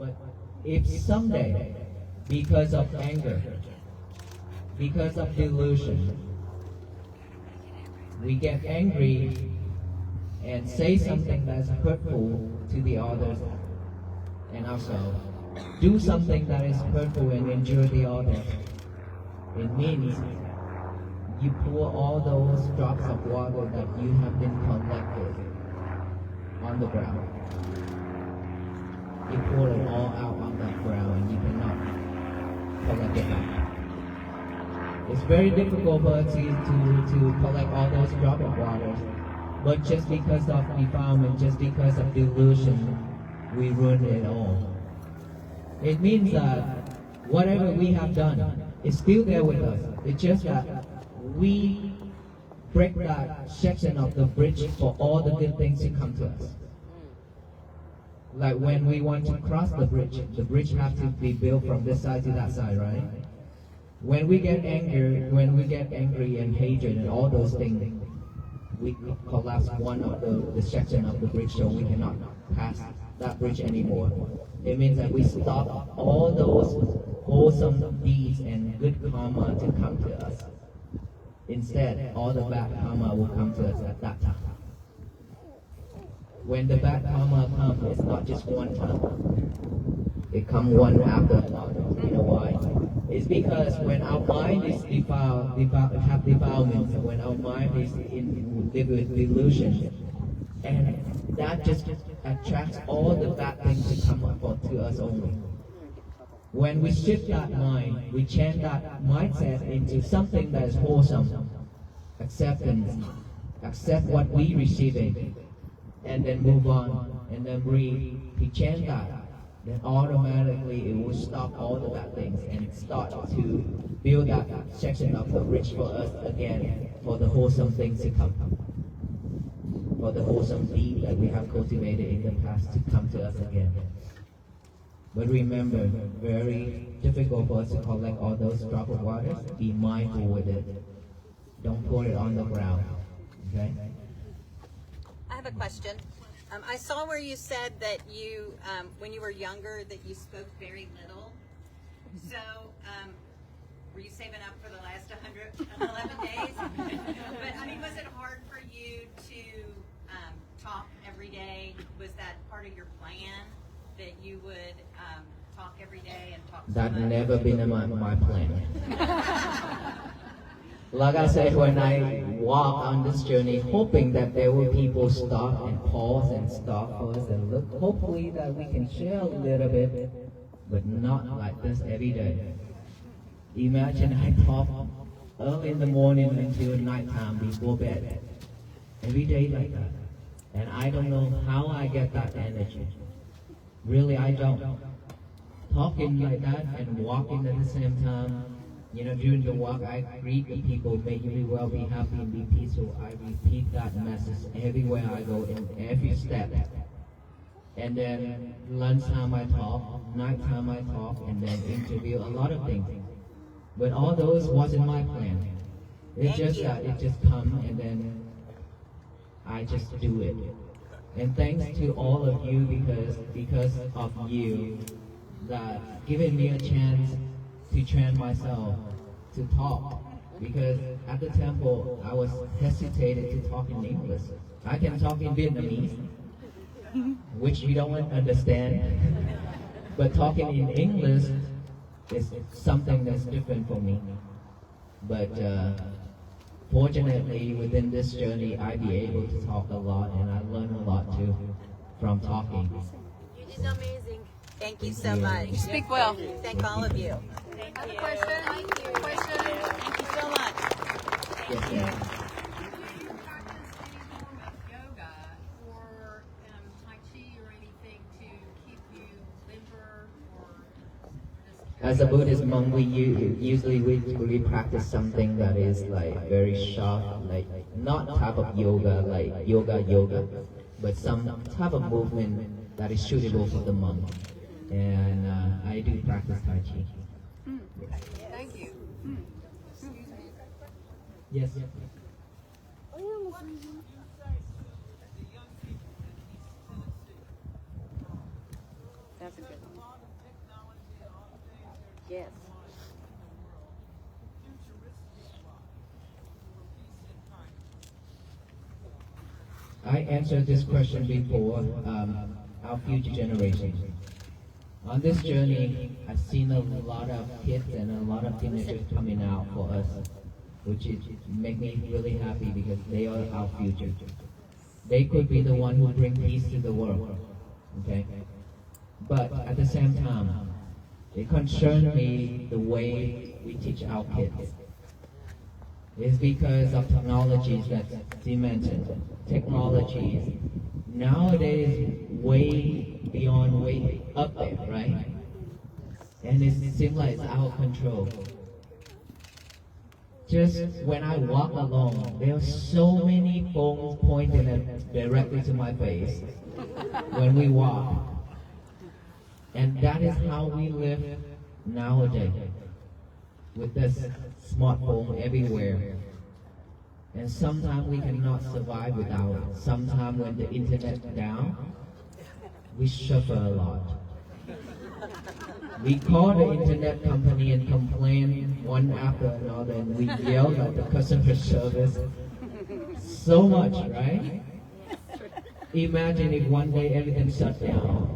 if someday, because of anger, because of delusion, we get angry and say something that's hurtful to the others and ourselves, do something that is hurtful and injure the others, it means you pour all those drops of water that you have been collected on the ground. You pour it all out on that ground and you cannot collect it back. It's very difficult for us to collect all those drops of water, but just because of defilement, just because of delusion, we ruin it all. It means that whatever we have done is still there with us. It's just that we break that section of the bridge for all the good things to come to us. Like when we want to cross the bridge has to be built from this side to that side, right? When we get angry and hatred and all those things, we collapse one of the section of the bridge so we cannot pass that bridge anymore. It means that we stop all those wholesome deeds and good karma to come to us. Instead, all the bad karma will come to us at that time. When the bad karma comes, it's not just one time. It comes one after another. You know why? It's because when our mind is have defilements, when our mind is in delusion, and that just attracts all the bad things to come up to us only. When we shift that mind, we change that mindset into something that is wholesome, acceptance, accept what we receive it, and then move on, and then breathe. We change that, then automatically it will stop all the bad things and start to build that section of the bridge for us again, for the wholesome things to come, for the wholesome deed that we have cultivated in the past to come to us again. But remember, very difficult for us to collect all those drops of water. Be mindful with it. Don't pour it on the ground. Okay? I have a question. I saw where you said that you, when you were younger, that you spoke very little. So, were you saving up for the last 111 days? But, I mean, was it hard for you to talk every day? Was that part of your plan, that you would talk every day and talk so That much? never been in my plan. Like I said, when I walk on this journey, hoping that there will people stop and pause and stop for us and look, hopefully that we can share a little bit, but not like this every day. Imagine I talk early in the morning until nighttime before bed, every day like that. And I don't know how I get that energy. Really, I don't. talking like that and walking at the same time. You know, during the walk, I greet the people, may you be well, be happy, and be peaceful. I repeat that message everywhere I go, in every step. And then lunchtime I talk, nighttime I talk, and then interview, a lot of things. But all those wasn't my plan. It's just that it just come and then I just do it. And thanks to all of you because of you that giving me a chance to train myself to talk. Because at the temple I was hesitated to talk in English. I can talk in Vietnamese, which you don't understand. But talking in English is something that's different for me. But fortunately, within this journey, I be able to talk a lot, and I learn a lot too from talking. You did amazing. Thank you so much. You speak well. Thank all of you. Have a question? Question? Thank you so much. Yes, ma'am. Do you practice any form of yoga or Tai Chi or anything to keep you limber or just As a Buddhist monk, we usually practice something that is like very sharp, like not type of yoga, like yoga, but some type of movement that is suitable for the monk. And I do practice Tai Chi. Thank you. Yes. That's a good one. Yes. I answered this question before, our future generations. On this journey, I've seen a lot of kids and a lot of teenagers coming out for us, which make me really happy because they are our future. They could be the one who bring peace to the world, okay? But at the same time, it concerns me the way we teach our kids. It's because of technologies that she mentioned. Technologies nowadays way beyond, way up there, right? And it seems like it's out of control. Just when I walk along, there are so many phones pointing directly to my face when we walk. And that is how we live nowadays, with this smartphone everywhere. And sometimes we cannot survive without it. Sometimes when the internet down, we suffer a lot. We call the internet company and complain one after another, and we yell at the customer service so much, right? Imagine if one day everything shut down.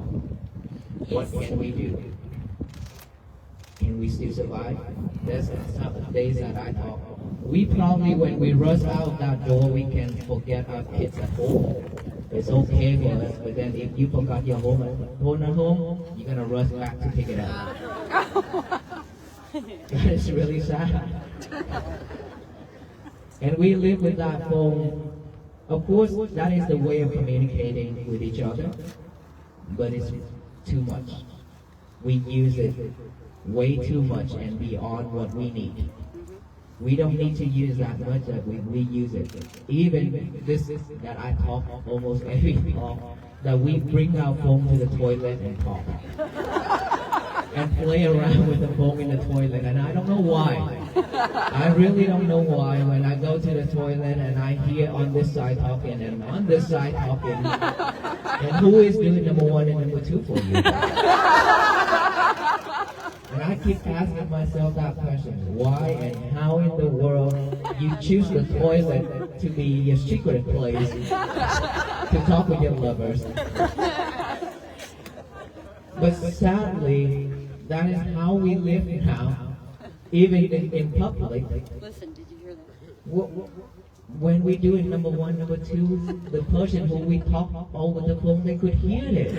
What can we do? Can we still survive? There's some days that I thought, we probably, when we rush out that door, we can forget our kids at home. It's okay for us, but then if you forgot your phone at home, you're gonna rush back to pick it up. That is really sad. And we live with that phone. Of course, that is the way of communicating with each other, but it's too much. We use it way too much and beyond what we need. We don't need to use that much, that we use it. Even this that I talk almost every talk, that we bring our phone to the toilet and talk. And play around with the phone in the toilet, and I don't know why. I really don't know why. When I go to the toilet and I hear on this side talking and on this side talking, and who is doing number one and number two for you? And I keep asking myself that question, why and how in the world you choose the toilet to be your secret place to talk with your lovers. But sadly, that is how we live now, even in public. Listen, did you hear that? When we do it number one, number two, the person who we talk over the phone, they could hear it.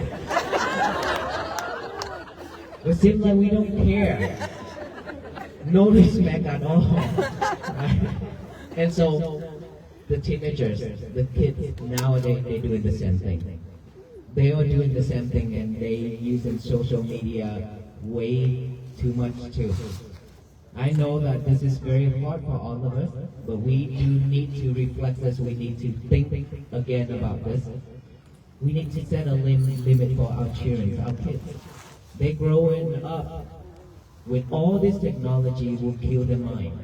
It seems like we don't care. No respect at all. Right? And so the teenagers, the kids nowadays, they're doing the same thing. They are doing the same thing, and they using social media way too much too. I know that this is very hard for all of us, but we do need to reflect this. We need to think again about this. We need to set a limit for our children, our kids. They growing up with all this technology will kill their mind.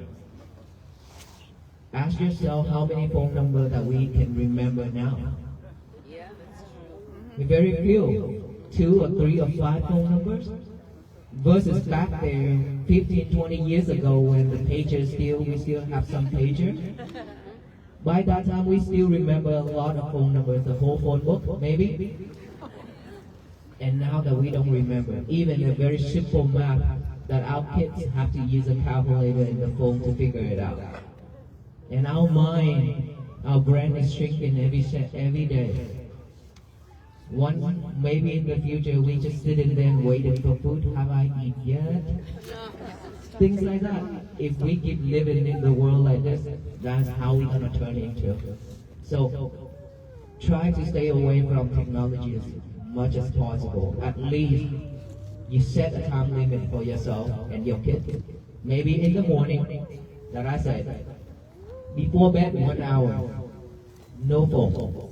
Ask yourself how many phone numbers that we can remember now. Very few, 2 or 3 or 5 phone numbers. Versus back there, 15, 20 years ago when the pagers we still have some pagers. By that time, we still remember a lot of phone numbers, the whole phone book, maybe. And now that we don't remember, even a very simple math that our kids have to use a calculator in the phone to figure it out. And our mind, our brain is shrinking every day. Maybe in the future we just sitting there and waiting for food. Have I eaten yet? Things like that. If we keep living in the world like this, that's how we're gonna turn into. So try to stay away from technology as much as possible. At least you set a time limit for yourself and your kids. Maybe in the morning, like I said, before bed 1 hour, no phone.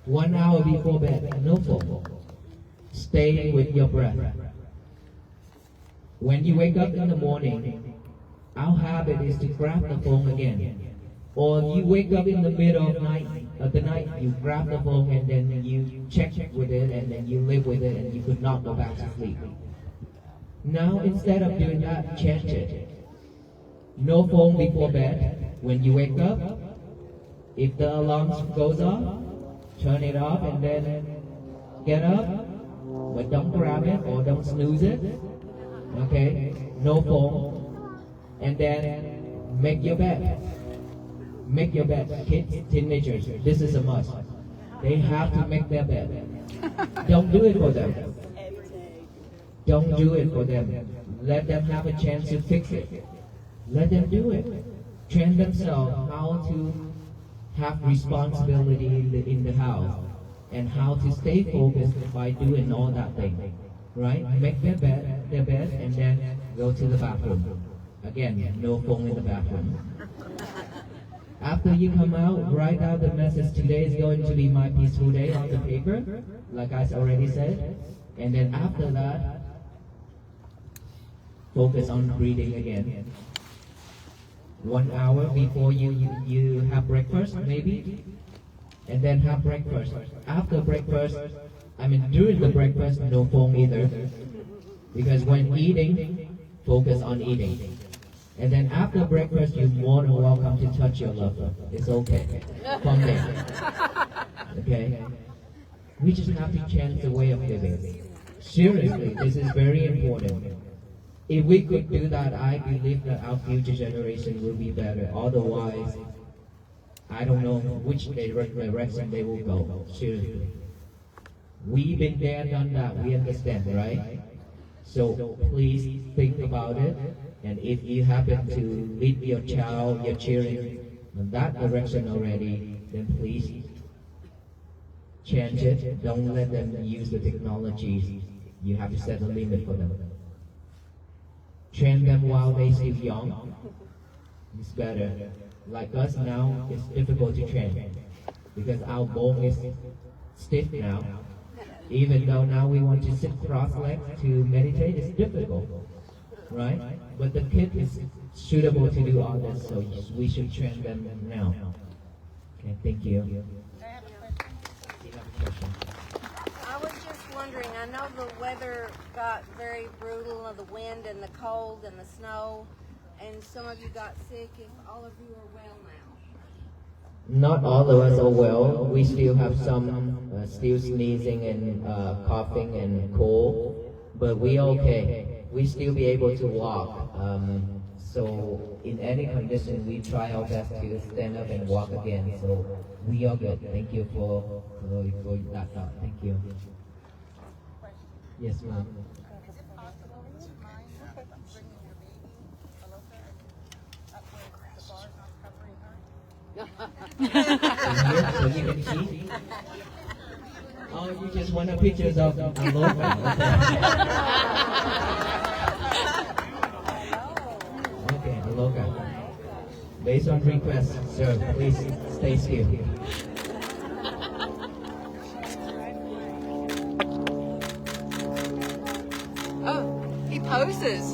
1 hour before bed, no phone. Stay with your breath. When you wake up in the morning, our habit is to grab the phone again. Or you wake up in the middle of the night, you grab the phone and then you check with it and then you live with it and you could not go back to sleep. Now instead of doing that, change it. No phone before bed. When you wake up, if the alarm goes off, turn it off and then get up, but don't grab it or don't snooze it. Okay, no phone. And then make your bed. Make your bed. Kids, teenagers, this is a must. They have to make their bed. Don't do it for them. Don't do it for them. Let them have a chance to fix it. Let them do it. Train themselves how to have responsibility in the house and how to stay focused by doing all that thing, right? Make their bed and then go to the bathroom. Again, no phone in the bathroom. After you come out, write out the message. Today is going to be my peaceful day on the paper, like I already said. And then after that, focus on breathing again. 1 hour before you have breakfast, maybe, and then have breakfast. After breakfast, during the breakfast, no phone either, because when eating, focus on eating. And then after breakfast, you're more than welcome to touch your loved one. It's okay. From there. Okay? We just have to change the way of living. Seriously, this is very important. If we could do that, I believe that our future generation will be better. Otherwise, I don't know which direction they will go. Seriously. We've been there, done that. We understand, right? So please think about it. And if you happen to lead your child, your children in that direction already, then please change it. Don't let them use the technology. You have to set a limit for them. Train them while they're still young. It's better. Like us now, it's difficult to train because our bone is stiff now. Even though now we want to sit cross-legged to meditate, it's difficult, right? But the kid is suitable to do all this, so we should train them now. Okay, thank you. I was just wondering, I know the weather got very brutal, of the wind and the cold and the snow, and some of you got sick. If all of you are well now? Not all of us are well. We still have some still sneezing and coughing and cold, but we okay. We still be able to walk. So in any condition, we try our best to stand up and walk again. So we are good. Thank you for that thought. Thank you. Yes, ma'am. Is it possible to mind bringing your baby, Aloka, up where the bar's not covering her? So you can see? Oh, you just want pictures of Aloka. Based on request, sir, please stay still. Oh, he poses.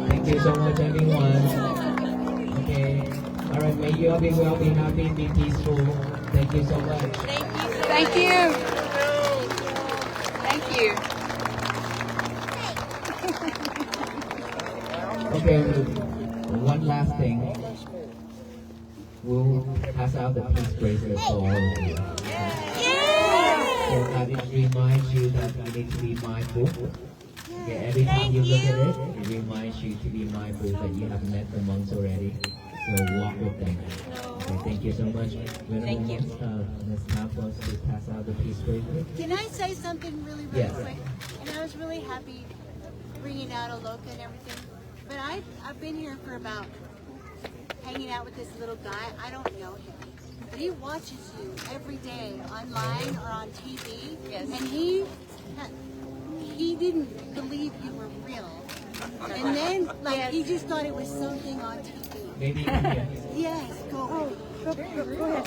Thank you so much, everyone. Okay. All right. May you all be well, be happy, be peaceful. Thank you so much. Thank you. Thank you. Okay. One last thing. We'll pass out the peace bracelet for all of you. So that it reminds you that you need to be mindful. Okay, every time you look at it, it reminds you to be mindful that you have met the monks already. So walk with them. Okay, thank you so much. Thank you. It's time for us to pass out the peace bracelet. Can I say something really Yes. quick? And I was really happy bringing out Aloka and everything. But I've been here for about hanging out with this little guy. I don't know him. But he watches you every day online or on TV. Yes. And he didn't believe you were real. And then, like, he just thought it was something on TV. Maybe yes. Yes, go ahead.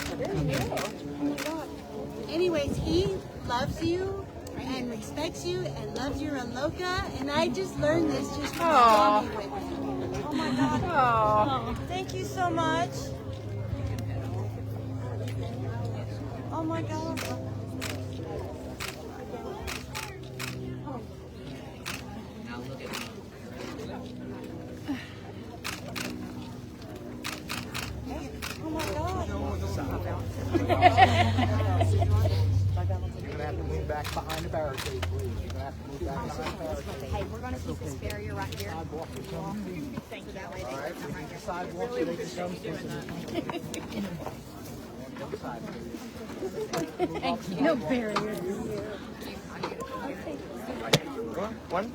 Anyways, he loves you and respects you and loves your Aloka, and I just learned this just from talking with him. Oh my God. Oh. Thank you so much. Oh my God. Oh my God. You're gonna have to move back behind the barricade, please. You're gonna have to move back behind the barricade. Hey, we're going to keep this barrier right here. Sidewalk or something. All right, we need the sidewalk so they can come through. No barrier. One.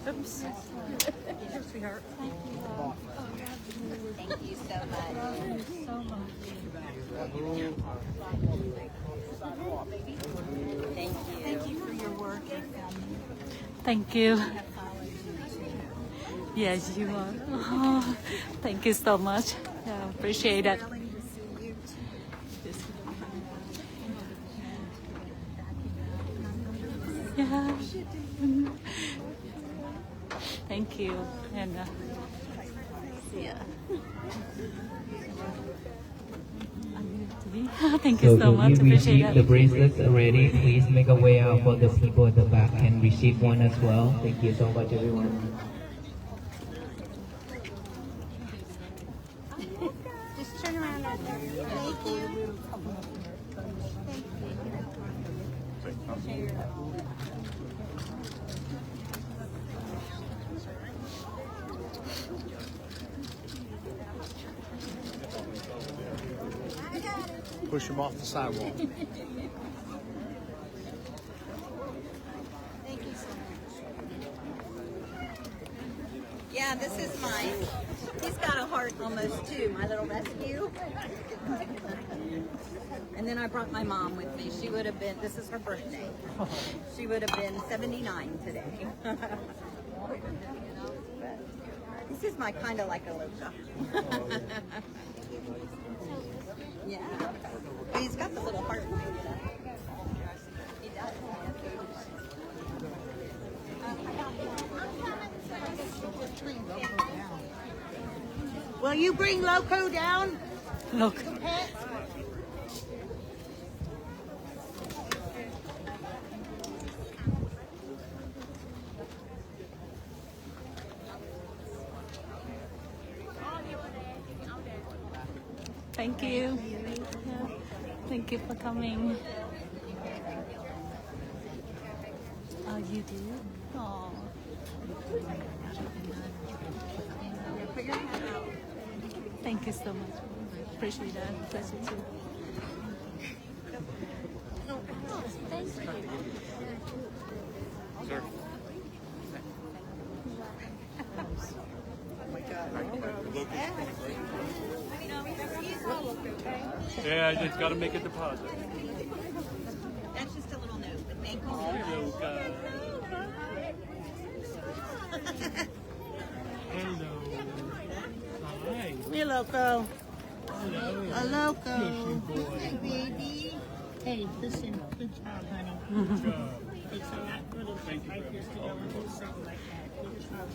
Oops. Sweetheart. Thank you so much. Thank you. Thank you for your work. Thank you. Yes, you are. Oh, thank you so much. Yeah, appreciate it. Yeah. Thank you. And yeah. Thank you so much. If you Appreciate received the it. bracelets already, please make a way out for the people at the back can receive one as well. Thank you so much, everyone. Just turn around right there. Thank you. Push them off the sidewalk. Thank you so much. Yeah, this is mine. He's got a heart almost too, my little rescue. And then I brought my mom with me. She would have been, this is her birthday. She would have been 79 today. This is my kind of like a Aloka. Yeah. He's got the little heart. He does. Will you bring Loco down? Look. Thank you. Yeah. Thank you for coming. Oh, you did? Oh. Thank you so much. Appreciate that. Pleasure too. Thank you. Sir. Yeah, I just got to make a deposit. That's just a little note, but thank Hello, girl. Hello, girl. Hi, baby. Hey, listen. Good job, honey. Good job. It's a lot good of you. Right here together. Do something like that. Good job.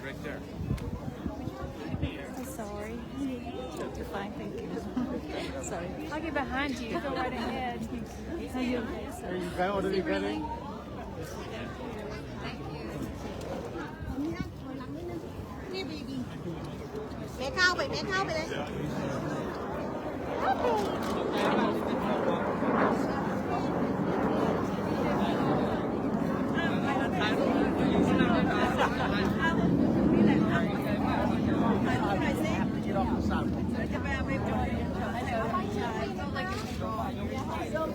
Right there. I'm sorry. You're fine, thank you. Sorry. I'll get behind you. Go right ahead. Are you going? What are you getting? Here, baby. Mẹ khao vậy, mẹ khao vậy đấy.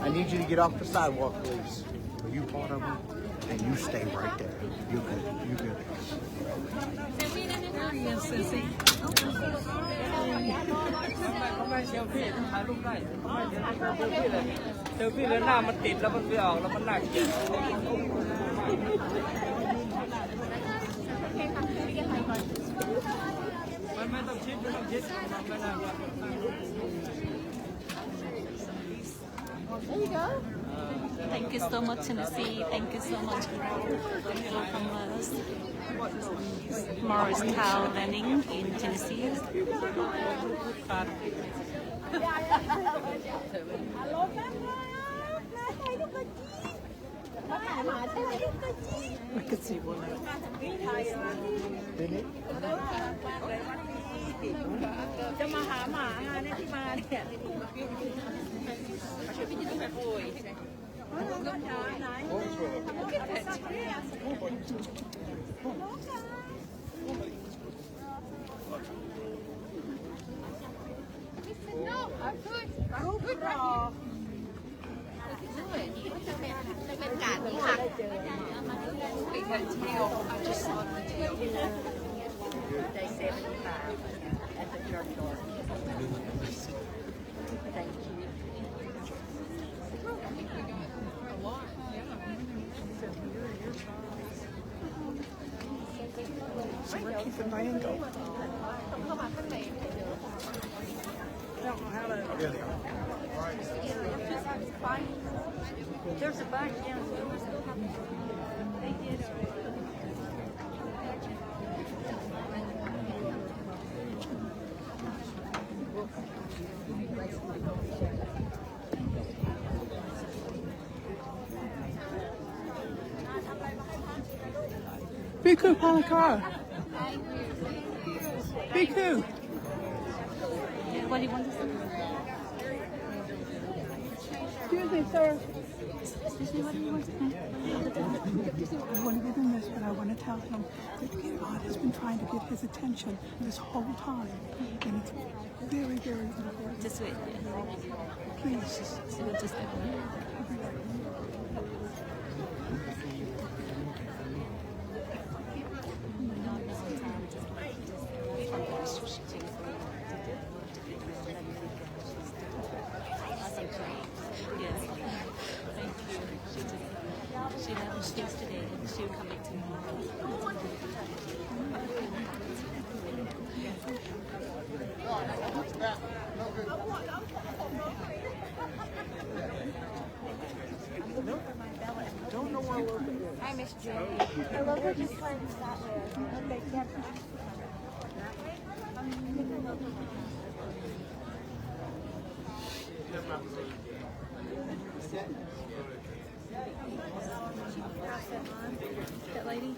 I need you to get off the sidewalk, please. Are you part of them? And you stay right there. You good. You good. There you go. Thank you so much, Tennessee. Thank you so much for from us. Morristown Landing in Tennessee. I could see one. Didn't it? จะมาหาหมาเนี่ยที่มาเนี่ย Day 75 at the church door. Thank you. So we're keeping my angle. There's a bike, yeah. They did Be cool, Palancar. Be cool. What do you want to say? Excuse me, sir. Excuse me, what do you want to say? I want to give him this, but I want to tell him that God has been trying to get his attention this whole time, and it's very, very important. Just wait. Please. So we'll just Yes. Thank you. She leaves today and she'll come back tomorrow. Don't know where we're going. Hi, Miss Judy. I love her just like that way. Okay, yeah. That lady?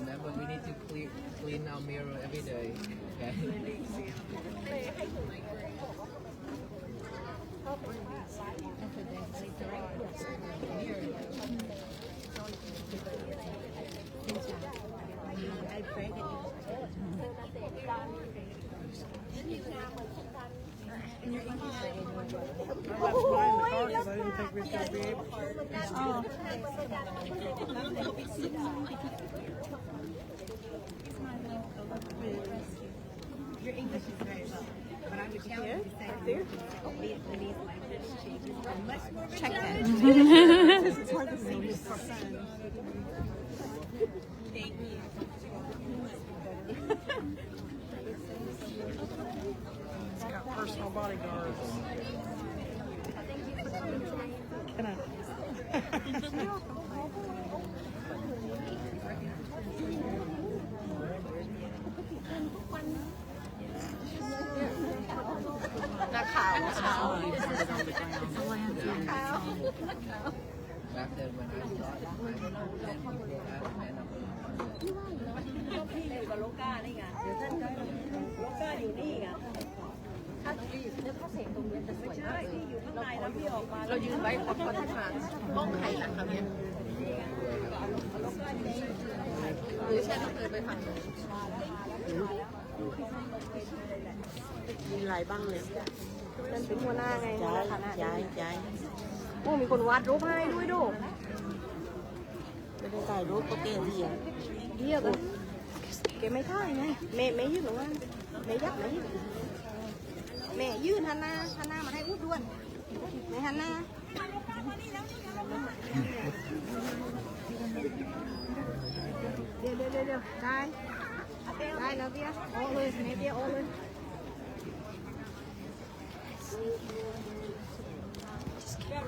Remember, we need to clean our mirror every day. Your English is very low, but I would challenge you to say Vietnamese language changes are much more Check that. It's hard to see this for fun. Thank you. It's got personal bodyguards. Can I? Back then when I started, I then people asked me and กับโลก้านี่ไงเดี๋ยวท่านก็โลก้าอยู่นี่ไงถ้าที่อยู่เนี่ยเขาเสกตรงนี้จะสวยมากที่อยู่ข้างในแล้วที่ออกมาเรายืนไว้พอทานป้องใครล่ะครับเนี่ยหรือใช่ต้องเดินไปฝั่งนู้นมีหลายบ้างเลยนั่นเป็นหัวหน้าไงย้ายโอ้มีคนวาดรูปให้ด้วยดูไม่ได้ถ่ายรูปก็เก่งดีอ่ะเรียกcái mấy thái này mẹยืนหนูว่าแม่ยักแม่ยืนฮันนามาให้อุ้ดด้วยแม่ฮันนาเดี๋ยวได้แล้วเบี้ยโอ้เลยแม่เบี้ยโอ้เลย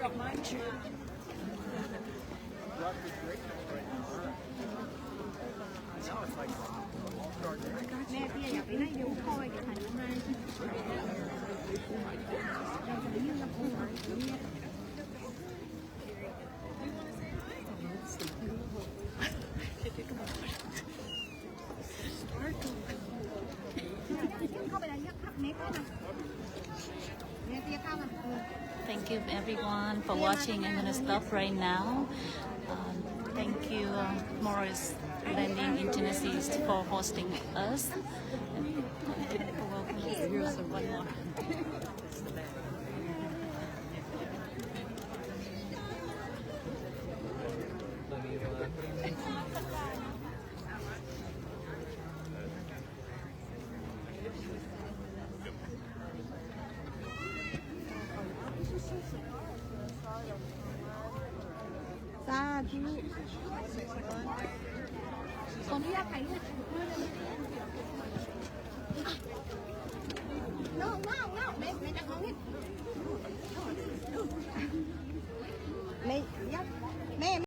ดอกไม้แม่เตี้ยอยากไปนั่งดูพ่อไอ้ขันมาเข้าไปแล้วยักษ์แม่เข้ามาแม่เตี้ยเข้ามา Thank you everyone for watching. I'm gonna stop right now. Thank you Morristown Landing in Tennessee for hosting us. Welcome. Here's one more. Con đi ra thấy No, mẹ đang nói mẹ